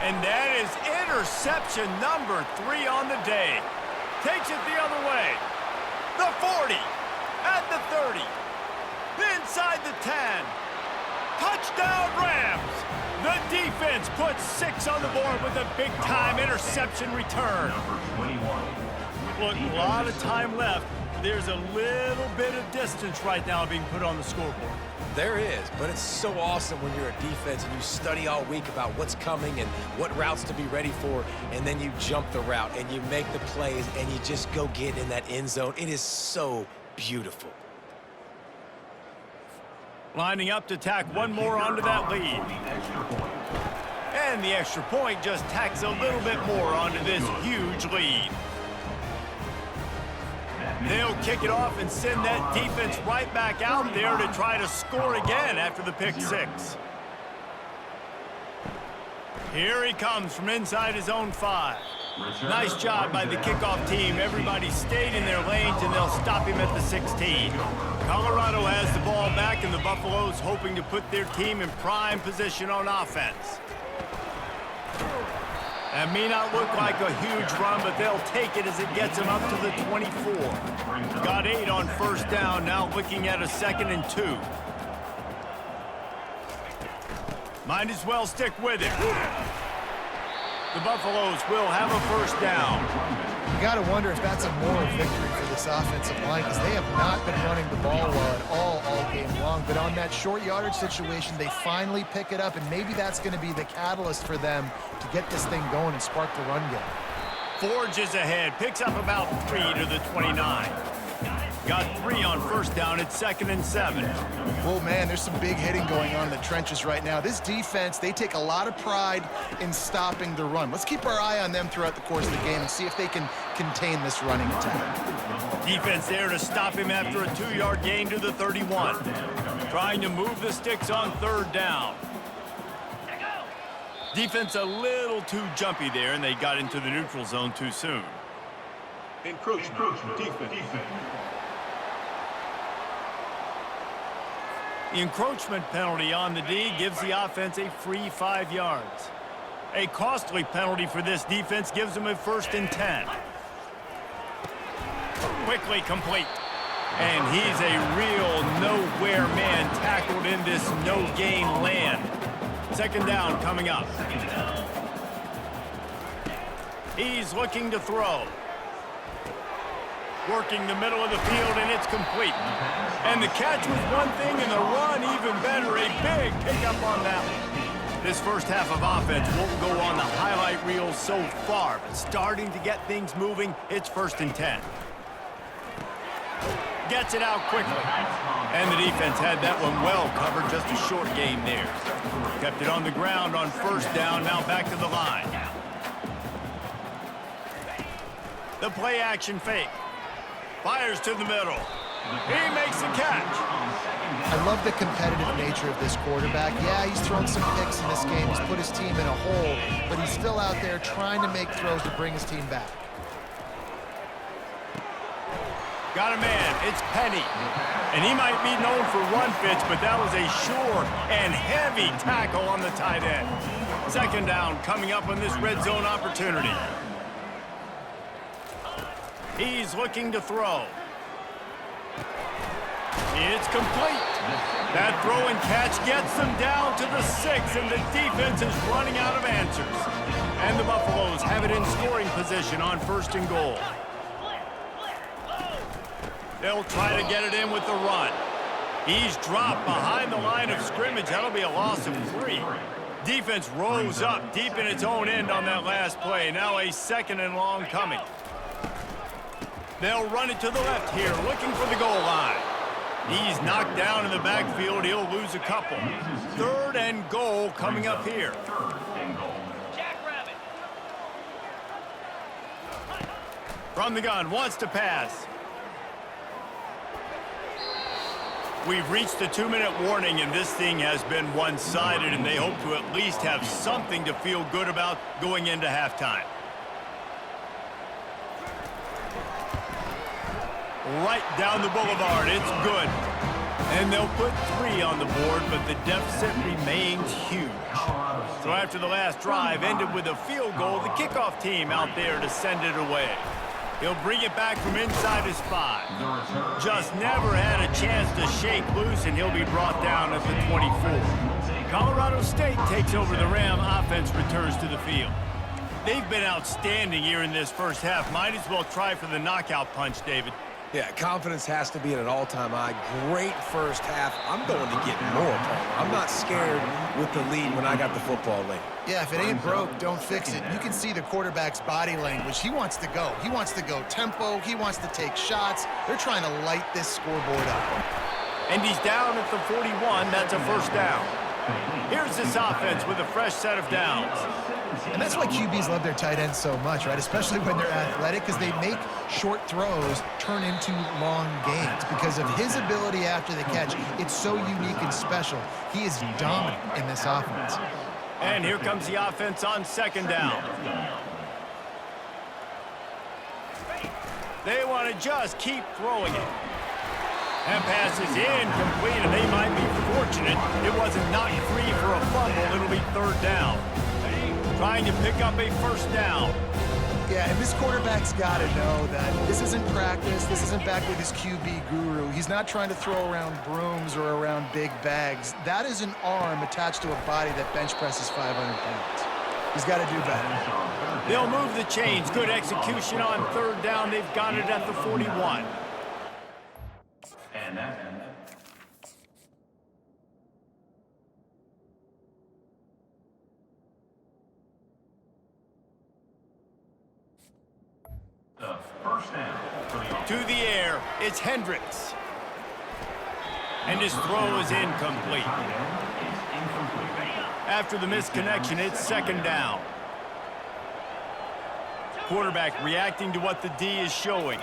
And that is interception number 3 on the day. Takes it the other way. The 40. At the 30. Inside the 10. Touchdown Rams. The defense puts 6 on the board with a big-time interception return. Look, a lot of time left. There's a little bit of distance right now being put on the scoreboard. There is, but it's so awesome when you're a defense and you study all week about what's coming and what routes to be ready for, and then you jump the route and you make the plays and you just go get in that end zone. It is so beautiful. Lining up to tack one more onto that lead. And the extra point just tacks a little bit more onto this huge lead. They'll kick it off and send that defense right back out there to try to score again after the pick six. Here he comes from inside his own 5. Nice job by the kickoff team. Everybody stayed in their lanes, and they'll stop him at the 16. Colorado has the ball back, and the Buffaloes hoping to put their team in prime position on offense. That may not look like a huge run, but they'll take it as it gets them up to the 24. Got 8 on first down, now looking at a 2nd and 2. Might as well stick with it. The Buffaloes will have a first down. You got to wonder if that's a moral victory for this offensive line, because they have not been running the ball well at all game long. But on that short yardage situation, they finally pick it up, and maybe that's going to be the catalyst for them to get this thing going and spark the run game. Forges ahead, picks up about 3 to the 29. Got 3 on first down at 2nd and 7. Well, man, there's some big hitting going on in the trenches right now. This defense, they take a lot of pride in stopping the run. Let's keep our eye on them throughout the course of the game and see if they can contain this running attack. Defense there to stop him after a 2-yard gain to the 31. Trying to move the sticks on 3rd down. Defense a little too jumpy there, and they got into the neutral zone too soon. Encroachment defense. The encroachment penalty on the D gives the offense a free 5 yards. A costly penalty for this defense gives them a 1st and 10. Quickly complete. And he's a real nowhere man tackled in this no-gain land. 2nd down coming up. He's looking to throw. Working the middle of the field, and it's complete. And the catch was one thing, and the run even better. A big pickup on that one. This first half of offense won't go on the highlight reel so far, but starting to get things moving, it's 1st and 10. Gets it out quickly. And the defense had that one well covered, just a short gain there. Kept it on the ground on first down, now back to the line. The play action fake. Fires to the middle. He makes the catch. I love the competitive nature of this quarterback. Yeah, he's thrown some picks in this game. He's put his team in a hole, but he's still out there trying to make throws to bring his team back. Got a man. It's Penny. And he might be known for one pitch, but that was a sure and heavy tackle on the tight end. 2nd down coming up on this red zone opportunity. He's looking to throw. It's complete. That throw and catch gets them down to the 6, and the defense is running out of answers. And the Buffaloes have it in scoring position on 1st and goal. They'll try to get it in with the run. He's dropped behind the line of scrimmage. That'll be a loss of 3. Defense rose up deep in its own end on that last play. Now a 2nd and long coming. They'll run it to the left here, looking for the goal line. He's knocked down in the backfield. He'll lose a couple. 3rd and goal coming up here. From the gun, wants to pass. We've reached the 2-minute warning, and this thing has been one-sided, and they hope to at least have something to feel good about going into halftime. Right down the boulevard. It's good. And they'll put 3 on the board, but the deficit remains huge. So after the last drive ended with a field goal, the kickoff team out there to send it away. He'll bring it back from inside his 5. Just never had a chance to shake loose, and he'll be brought down at the 24. Colorado State takes over the Ram. Offense returns to the field. They've been outstanding here in this first half. Might as well try for the knockout punch, David. Yeah, confidence has to be at an all-time high. Great first half. I'm going to get more, Paul. I'm not scared with the lead when I got the football late. Yeah, if it ain't broke, don't fix it. You can see the quarterback's body language. He wants to go. He wants to go tempo. He wants to take shots. They're trying to light this scoreboard up. And he's down at the 41. That's a first down. Here's this offense with a fresh set of downs. And that's why QBs love their tight ends so much, right? Especially when they're athletic, because they make short throws turn into long gains. Because of his ability after the catch, it's so unique and special. He is dominant in this offense. And here comes the offense on second down. They want to just keep throwing it. That pass is incomplete, and they might be fortunate it wasn't knocked free for a fumble. It'll be third down. Trying to pick up a first down. Yeah, and this quarterback's got to know that this isn't practice. This isn't back with his QB guru. He's not trying to throw around brooms or around big bags. That is an arm attached to a body that bench presses 500 pounds. He's got to do better. They'll move the chains. Good execution on third down. They've got it at the 41. And that's the first down for the offense. To the air, it's Hendricks. And his throw is incomplete. After the misconnection, it's second down. Quarterback reacting to what the D is showing.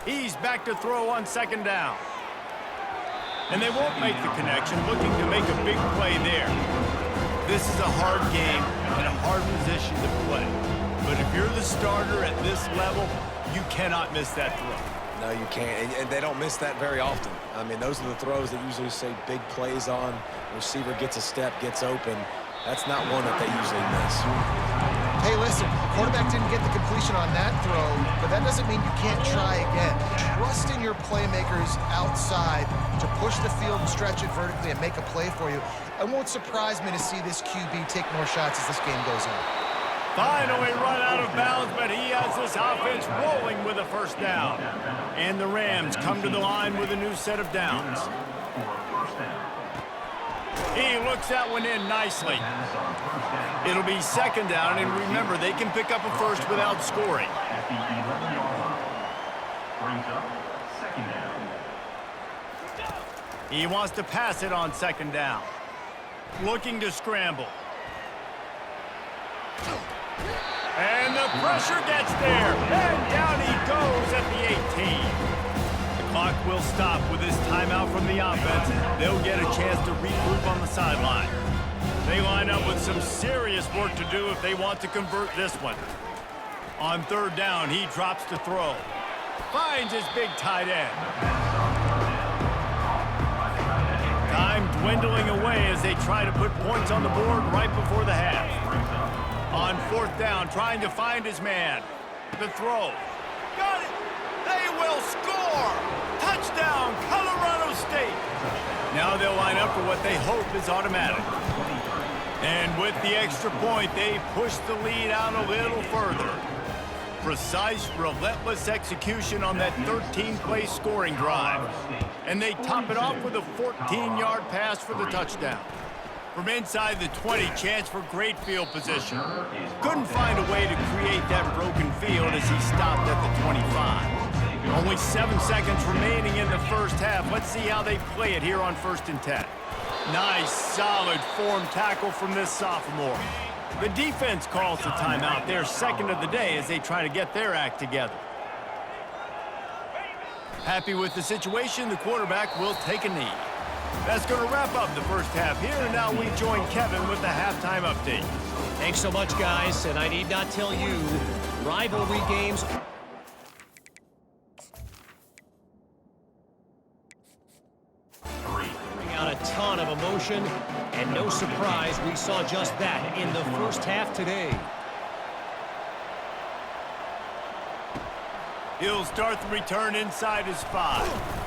He's back to throw on second down. And they won't make the connection, looking to make a big play there. This is a hard game and a hard position to play. But if you're the starter at this level, you cannot miss that throw. No, you can't, and they don't miss that very often. I mean, those are the throws that usually say big plays on. Receiver gets a step, gets open. That's not one that they usually miss. Hey, listen, quarterback didn't get the completion on that throw, but that doesn't mean you can't try again. Trust in your playmakers outside to push the field and stretch it vertically and make a play for you. It won't surprise me to see this QB take more shots as this game goes on. Finally run out of bounds, but he has this offense rolling with a first down. And the Rams come to the line with a new set of downs. He looks that one in nicely. It'll be second down, and remember, they can pick up a first without scoring. At the 11-yard line. Brings up second down. He wants to pass it on second down. Looking to scramble. And the pressure gets there. And down he goes at the 18. The clock will stop with this timeout from the offense. They'll get a chance to regroup on the sideline. They line up with some serious work to do if they want to convert this one. On third down, he drops to throw. Finds his big tight end. Time dwindling away as they try to put points on the board right before the half. On fourth down, trying to find his man. The throw. Got it! They will score! Touchdown, Colorado State! Now they'll line up for what they hope is automatic. And with the extra point, they push the lead out a little further. Precise, relentless execution on that 13-play scoring drive. And they top it off with a 14-yard pass for the touchdown. From inside the 20, chance for great field position. Couldn't find a way to create that broken field as he stopped at the 25. Only 7 seconds remaining in the first half. Let's see how they play it here on 1st and 10. Nice, solid form tackle from this sophomore. The defense calls the timeout, their second of the day, as they try to get their act together. Happy with the situation, the quarterback will take a knee. That's going to wrap up the first half here, and now we join Kevin with the halftime update. Thanks so much, guys, and I need not tell you, rivalry games bring out a ton of emotion, and no surprise, we saw just that in the first half today. He'll start the return inside his 5.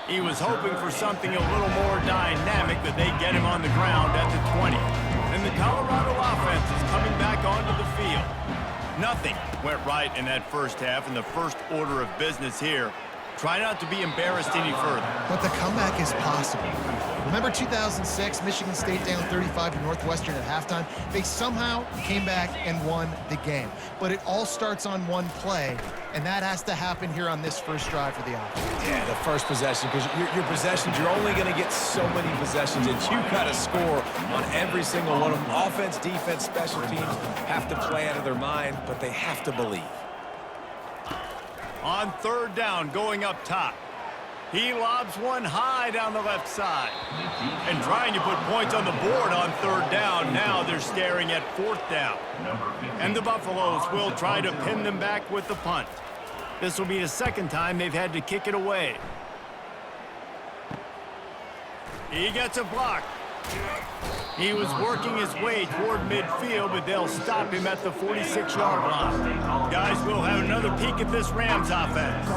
He was hoping for something a little more dynamic, that they get him on the ground at the 20. And the Colorado offense is coming back onto the field. Nothing went right in that first half, and the first order of business here Try not to be embarrassed any further. But the comeback is possible. Remember 2006, Michigan State down 35 to Northwestern at halftime? They somehow came back and won the game. But it all starts on one play, and that has to happen here on this first drive for the offense. Yeah, the first possession, because your possessions, you're only going to get so many possessions, and you got to score on every single one of them. Offense, defense, special teams have to play out of their mind, but they have to believe. On third down, going up top. He lobs one high down the left side. And trying to put points on the board on third down. Now they're staring at fourth down. And the Buffaloes will try to pin them back with the punt. This will be the second time they've had to kick it away. He gets a block. He was working his way toward midfield, but they'll stop him at the 46-yard line. Guys, we'll have another peek at this Rams offense.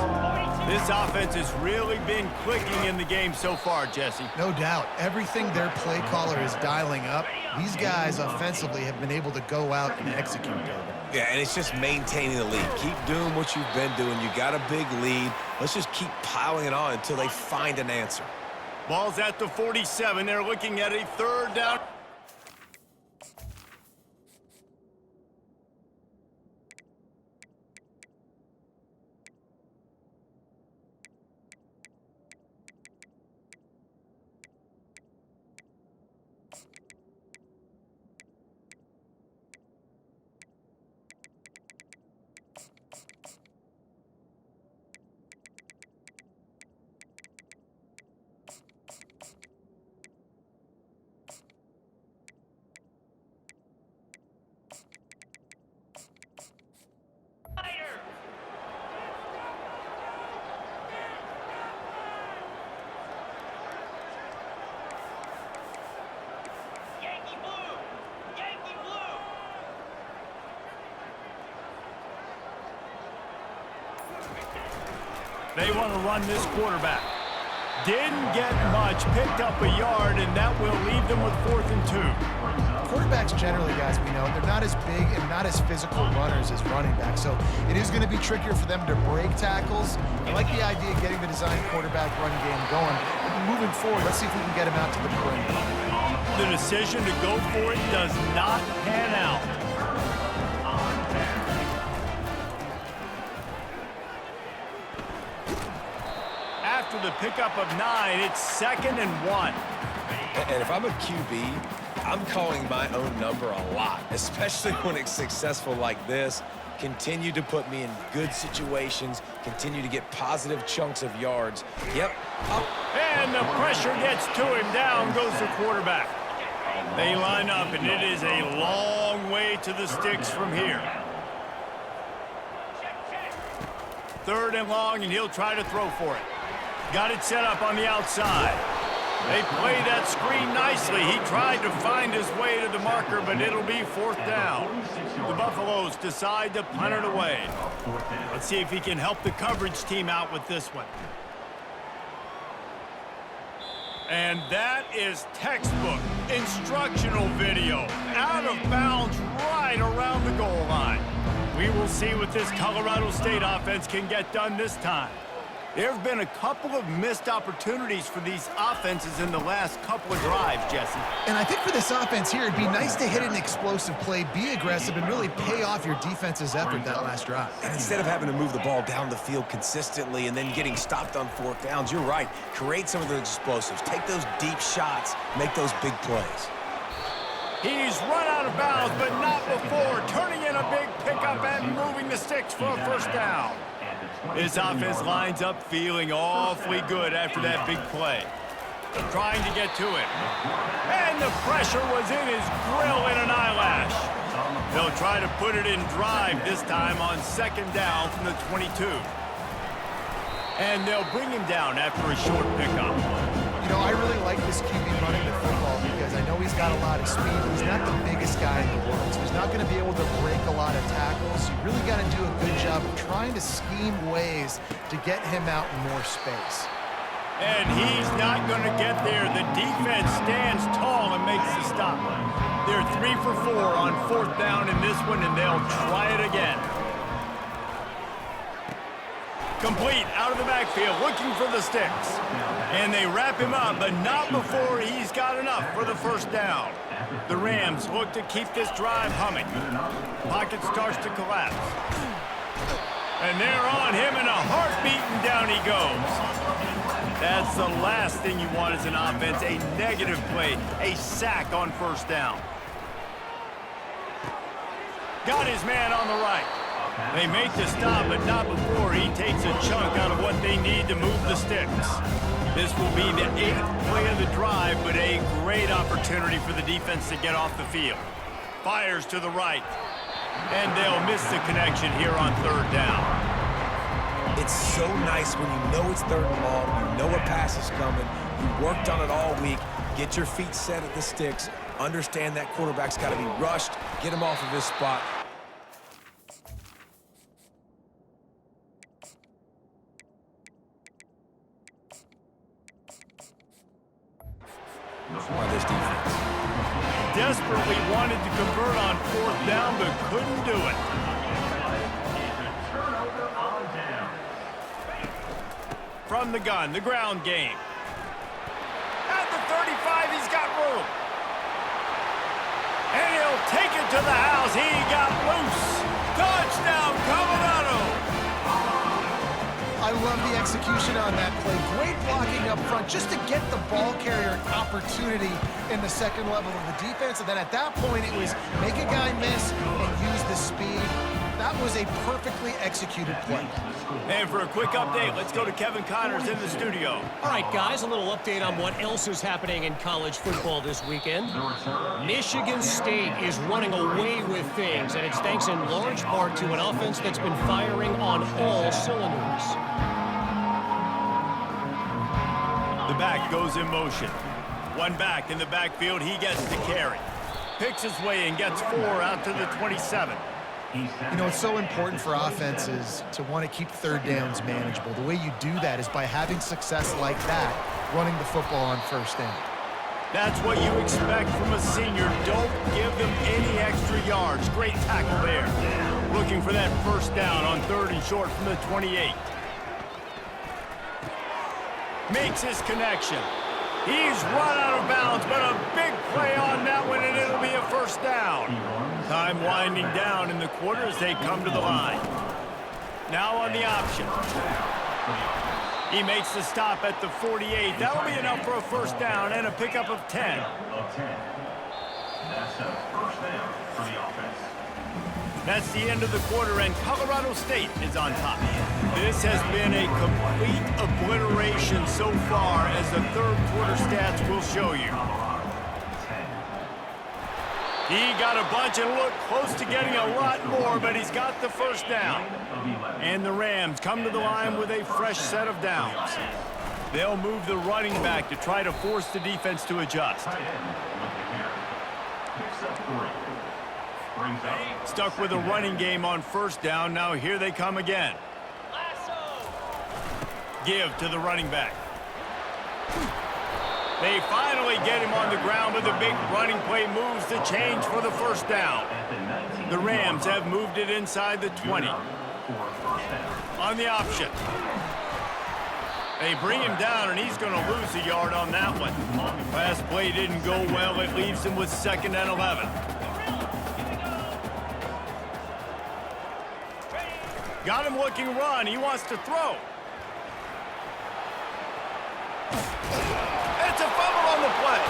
This offense has really been clicking in the game so far, Jesse. No doubt. Everything their play caller is dialing up, these guys offensively have been able to go out and execute, David. Yeah, and it's just maintaining the lead. Keep doing what you've been doing. You got a big lead. Let's just keep piling it on until they find an answer. Ball's at the 47. They're looking at a third down. They want to run this quarterback. Didn't get much, picked up a yard, and that will leave them with 4th and 2. Quarterbacks generally, guys, we know, they're not as big and not as physical runners as running backs, so it is going to be trickier for them to break tackles. I like the idea of getting the design quarterback run game going. But moving forward, let's see if we can get him out to the perimeter. The decision to go for it does not pan out. After the pickup of 9, it's 2nd and 1. And if I'm a QB, I'm calling my own number a lot, especially when it's successful like this. Continue to put me in good situations, continue to get positive chunks of yards. Yep, up. And the pressure gets to him. Down goes the quarterback. They line up, and it is a long way to the sticks from here. 3rd and long, and he'll try to throw for it. Got it set up on the outside. They played that screen nicely. He tried to find his way to the marker, but it'll be 4th down. The Buffaloes decide to punt it away. Let's see if he can help the coverage team out with this one. And that is textbook instructional video. Out of bounds right around the goal line. We will see what this Colorado State offense can get done this time. There have been a couple of missed opportunities for these offenses in the last couple of drives, Jesse. And I think for this offense here, it'd be nice to hit an explosive play, be aggressive, and really pay off your defense's effort that last drive. And instead of having to move the ball down the field consistently and then getting stopped on 4th downs, you're right. Create some of those explosives. Take those deep shots. Make those big plays. He's run out of bounds, but not before. Turning in a big pickup and moving the sticks for a 1st down. This offense lines up feeling awfully good after that big play. Trying to get to it. And the pressure was in his grill in an eyelash. They'll try to put it in drive this time on 2nd down from the 22. And they'll bring him down after a short pickup. You know, I really like this QB running the football because I know he's got a lot of speed. He's not the biggest guy in the world, so he's not going to be able to break a lot of tackles. You really got to do a good job of trying to scheme ways to get him out in more space. And he's not going to get there. The defense stands tall and makes the stop. They're 3 for 4 on 4th down in this one, and they'll try it again. Complete out of the backfield, looking for the sticks. And they wrap him up, but not before he's got enough for the first down. The Rams look to keep this drive humming. Pocket starts to collapse. And they're on him in a heartbeat, and down he goes. That's the last thing you want as an offense, a negative play, a sack on first down. Got his man on the right. They make the stop, but not before he takes a chunk out of what they need to move the sticks. This will be the 8th play of the drive, but a great opportunity for the defense to get off the field. Fires to the right, and they'll miss the connection here on third down. It's so nice when you know it's third and long, you know a pass is coming, you worked on it all week, get your feet set at the sticks, understand that quarterback's got to be rushed, get him off of his spot. By this defense. Desperately wanted to convert on fourth down, but couldn't do it. Turnover on down. From the gun, the ground game. At the 35, he's got room. And he'll take it to the house. He got loose. Touchdown, Colorado. I love the execution on that play. Great blocking up front just to get the ball carrier an opportunity in the second level of the defense. And then at that point, it was make a guy miss and use the speed. That was a perfectly executed play. And for a quick update, let's go to Kevin Connors in the studio. All right, guys, a little update on what else is happening in college football this weekend. Michigan State is running away with things, and it's thanks in large part to an offense that's been firing on all cylinders. The back goes in motion. One back in the backfield, he gets the carry. Picks his way and gets 4 out to the 27. You know, it's so important for offenses to want to keep third downs manageable. The way you do that is by having success like that, running the football on first down. That's what you expect from a senior. Don't give them any extra yards. Great tackle there. Looking for that first down on third and short from the 28. Makes his connection. He's run out of bounds, but a big play on that one, and it'll be a first down. Time winding down in the quarter as they come to the line. Now on the option. He makes the stop at the 48. That'll be enough for a first down and a pickup of 10. That's a first down for the offense. That's the end of the quarter, and Colorado State is on top. This has been a complete obliteration so far, as the third quarter stats will show you. He got a bunch and looked close to getting a lot more, but he's got the first down. And the Rams come to the line with a fresh set of downs. They'll move the running back to try to force the defense to adjust. Stuck with a running game on first down. Now here they come again. Give to the running back. They finally get him on the ground, but the big running play moves the change for the first down. The Rams have moved it inside the 20. On the option. They bring him down, and he's going to lose a yard on that one. Last play didn't go well. It leaves him with 2nd and 11. Got him looking run. He wants to throw. It's a fumble on the play.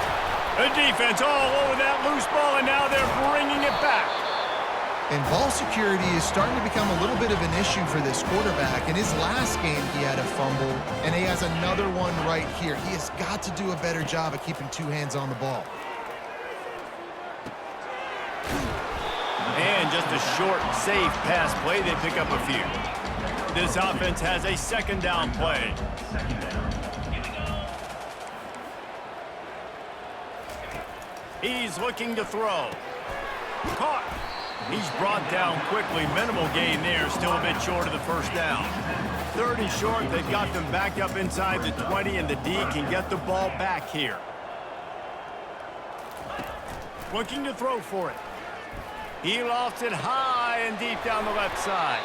The defense all over that loose ball, and now they're bringing it back. And ball security is starting to become a little bit of an issue for this quarterback. In his last game, he had a fumble, and he has another one right here. He has got to do a better job of keeping 2 hands on the ball. And just a short, safe pass play. They pick up a few. This offense has a 2nd down play. He's looking to throw. Caught. He's brought down quickly. Minimal gain there. Still a bit short of the first down. 3rd and short. They've got them back up inside the 20, and the D can get the ball back here. Looking to throw for it. He lofts it high and deep down the left side.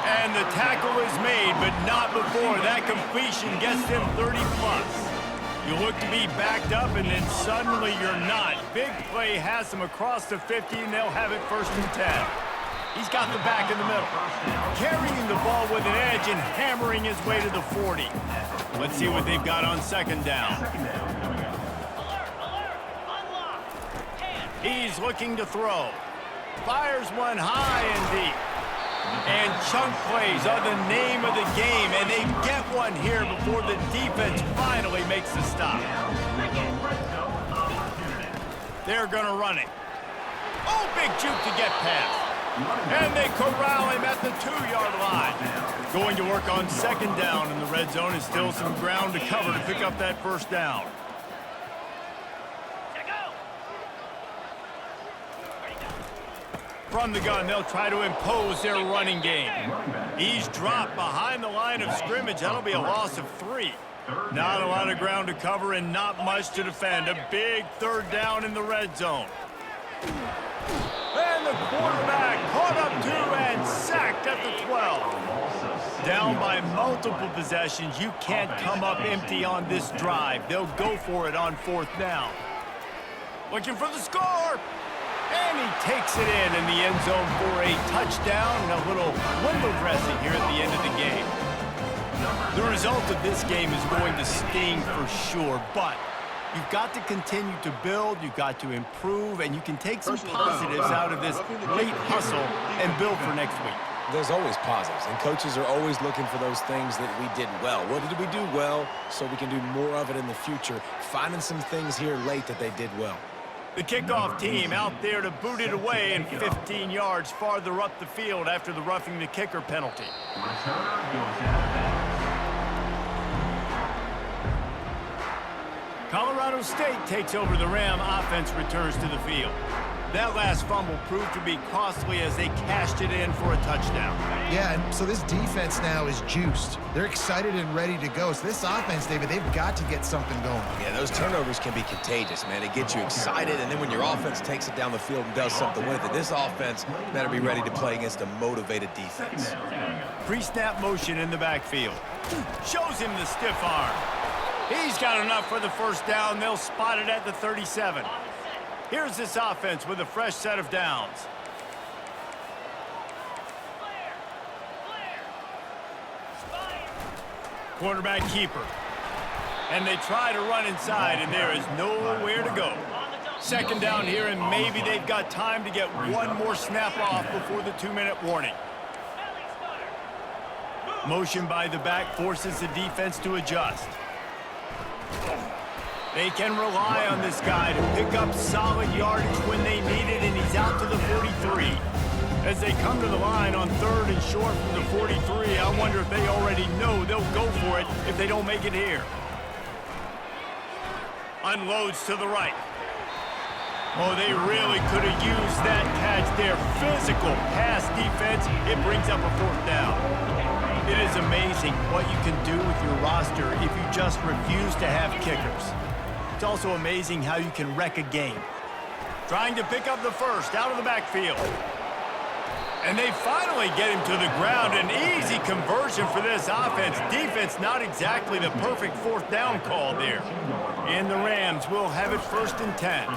And the tackle is made, but not before that completion gets them 30-plus. You look to be backed up, and then suddenly you're not. Big play has them across the 50, and they'll have it 1st and 10. He's got the back in the middle, carrying the ball with an edge and hammering his way to the 40. Let's see what they've got on 2nd down. He's looking to throw. Fires one high and deep. And chunk plays are the name of the game, and they get one here before the defense finally makes the stop. They're going to run it. Oh, big juke to get past. And they corral him at the 2-yard line. Going to work on 2nd down in the red zone, and still some ground to cover to pick up that 1st down. From the gun, they'll try to impose their running game. He's dropped behind the line of scrimmage. That'll be a loss of 3. Not a lot of ground to cover and not much to defend. A big 3rd down in the red zone. And the quarterback caught up to and sacked at the 12. Down by multiple possessions. You can't come up empty on this drive. They'll go for it on 4th down. Looking for the score. And he takes it in the end zone for a touchdown and a little window dressing here at the end of the game. The result of this game is going to sting for sure, but you've got to continue to build, you've got to improve, and you can take some positives out of this late hustle and build for next week. There's always positives, and coaches are always looking for those things that we did well. What did we do well so we can do more of it in the future? Finding some things here late that they did well. The kickoff team out there to boot it away and 15 yards farther up the field after the roughing the kicker penalty. Colorado State takes over. The Ram offense returns to the field. That last fumble proved to be costly as they cashed it in for a touchdown. Yeah, and so this defense now is juiced. They're excited and ready to go. So this offense, David, they've got to get something going. Yeah, those turnovers can be contagious, man. It gets you excited, and then when your offense takes it down the field and does something with it, this offense better be ready to play against a motivated defense. Pre-snap motion in the backfield. Shows him the stiff arm. He's got enough for the 1st down. They'll spot it at the 37. Here's this offense with a fresh set of downs. Quarterback keeper. And they try to run inside, and there is nowhere to go. 2nd down here, and maybe they've got time to get one more snap off before the 2-minute warning. Motion by the back forces the defense to adjust. They can rely on this guy to pick up solid yardage when they need it, and he's out to the 43. As they come to the line on 3rd and short from the 43, I wonder if they already know they'll go for it if they don't make it here. Unloads to the right. Oh, they really could have used that catch there. Physical pass defense. It brings up a 4th down. It is amazing what you can do with your roster if you just refuse to have kickers. It's also amazing how you can wreck a game. Trying to pick up the 1st out of the backfield. And they finally get him to the ground. An easy conversion for this offense. Defense not exactly the perfect 4th down call there. And the Rams will have it 1st and 10.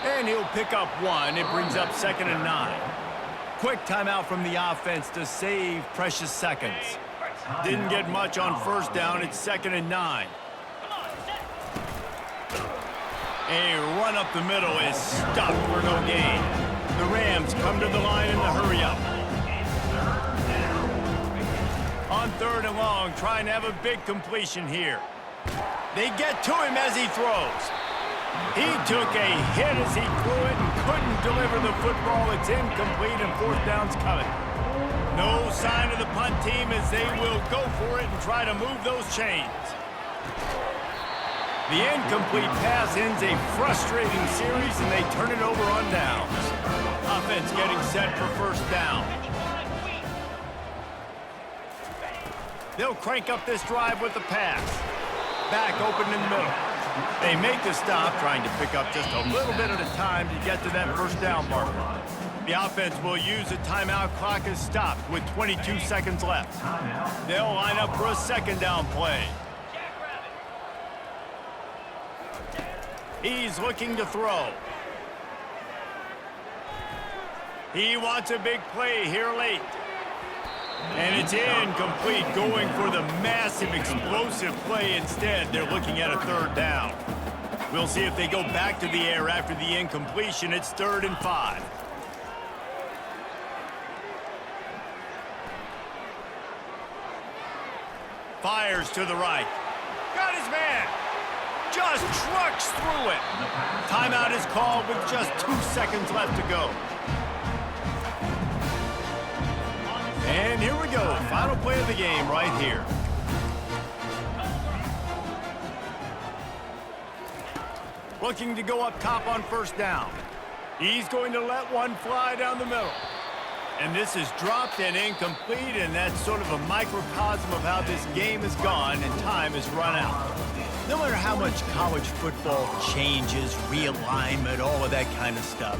And he'll pick up 1. It brings up 2nd and 9. Quick timeout from the offense to save precious seconds. Didn't get much on 1st down. It's 2nd and 9. A run up the middle is stopped for no gain. The Rams come to the line in the hurry-up. On 3rd and long, trying to have a big completion here. They get to him as he throws. He took a hit as he threw it and couldn't deliver the football. It's incomplete, and 4th down's coming. No sign of the punt team as they will go for it and try to move those chains. The incomplete pass ends a frustrating series, and they turn it over on downs. Offense getting set for 1st down. They'll crank up this drive with the pass. Back open in the middle. They make the stop, trying to pick up just a little bit at a time to get to that first down marker. The offense will use the timeout clock as stopped with 22 seconds left. They'll line up for a second down play. He's looking to throw. He wants a big play here late. And it's incomplete, going for the massive explosive play instead. They're looking at a third down. We'll see if they go back to the air after the incompletion. It's 3rd and 5. Fires to the right. Got his man. Just trucks through it. Timeout is called with just 2 seconds left to go. And here we go. Final play of the game right here. Looking to go up top on first down. He's going to let one fly down the middle. And this is dropped and incomplete, and that's sort of a microcosm of how this game has gone, and time has run out. No matter how much college football changes, realignment, all of that kind of stuff,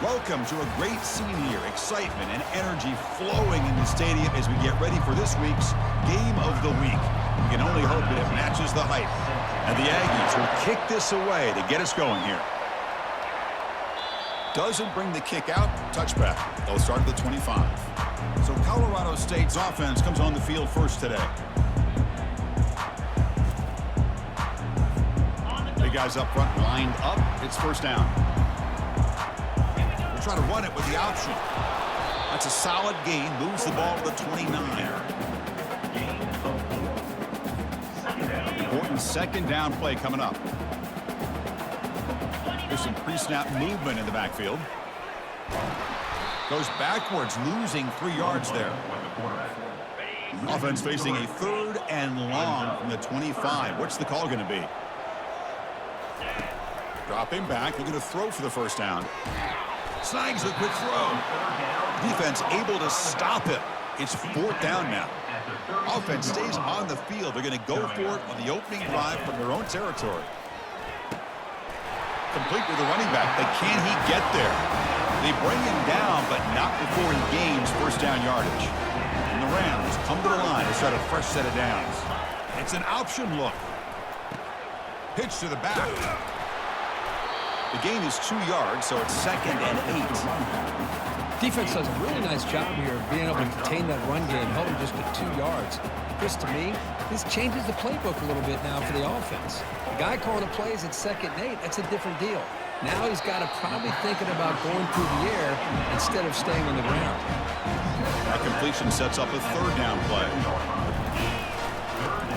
Welcome to a great scene here. Excitement and energy flowing in the stadium as we get ready for this week's Game of the Week. We can only hope that it matches the hype. And the Aggies will kick this away to get us going here. Doesn't bring the kick out. Touchback. They'll start at the 25. So Colorado State's offense comes on the field first today. Big guys up front lined up. It's first down. Try to run it with the option. That's a solid gain. Moves the ball to the 29. Important second down play coming up. There's some pre-snap movement in the backfield. Goes backwards, losing 3 yards there. Offense facing a 3rd and long from the 25. What's the call going to be? Dropping back, looking to throw for the first down. Snags the quick throw. Defense able to stop him. It's 4th down now. Offense stays on the field. They're going to go for it on the opening drive from their own territory. Complete with the running back, but can he get there? They bring him down, but not before he gains first down yardage. And the Rams come to the line to start a fresh set of downs. It's an option look. Pitch to the back. The gain is 2 yards, so it's 2nd and 8. Defense does a really nice job here of being able to contain that run game, held him just to 2 yards. Chris, to me, this changes the playbook a little bit now for the offense. The guy calling the plays at 2nd and 8, that's a different deal. Now he's got to probably thinking about going through the air instead of staying on the ground. That completion sets up a 3rd down play.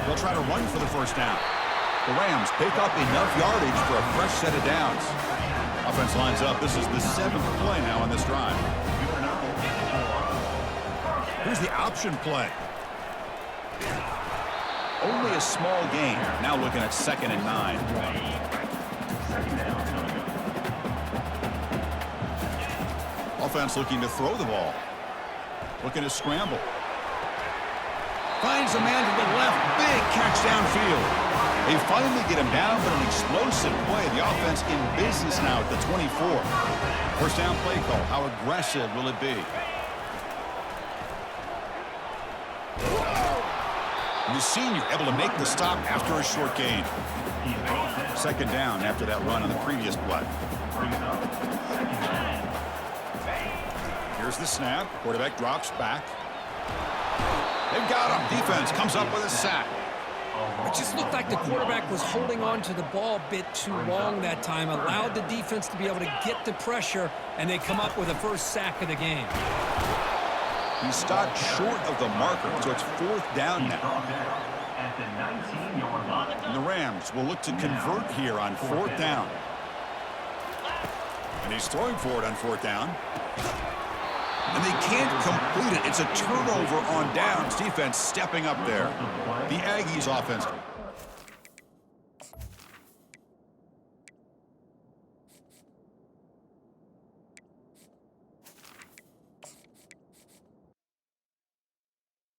They'll try to run for the 1st down. The Rams pick up enough yardage for a fresh set of downs. Offense lines up. This is the 7th play now on this drive. Here's the option play. Only a small gain. Now looking at 2nd and 9. Offense looking to throw the ball. Looking to scramble. Finds a man to the left. Big catch downfield. They finally get him down, but an explosive play. The offense in business now at the 24. 1st down play call. How aggressive will it be? The senior able to make the stop after a short gain. 2nd down after that run on the previous play. Here's the snap. Quarterback drops back. They've got him. Defense comes up with a sack. It just looked like the quarterback was holding on to the ball a bit too long that time, allowed the defense to be able to get the pressure, and they come up with the 1st sack of the game. He stopped short of the marker, so it's 4th down now. And the Rams will look to convert here on 4th down. And he's throwing for it on 4th down. And they can't complete it. It's a turnover on downs. Defense stepping up there. The Aggies offense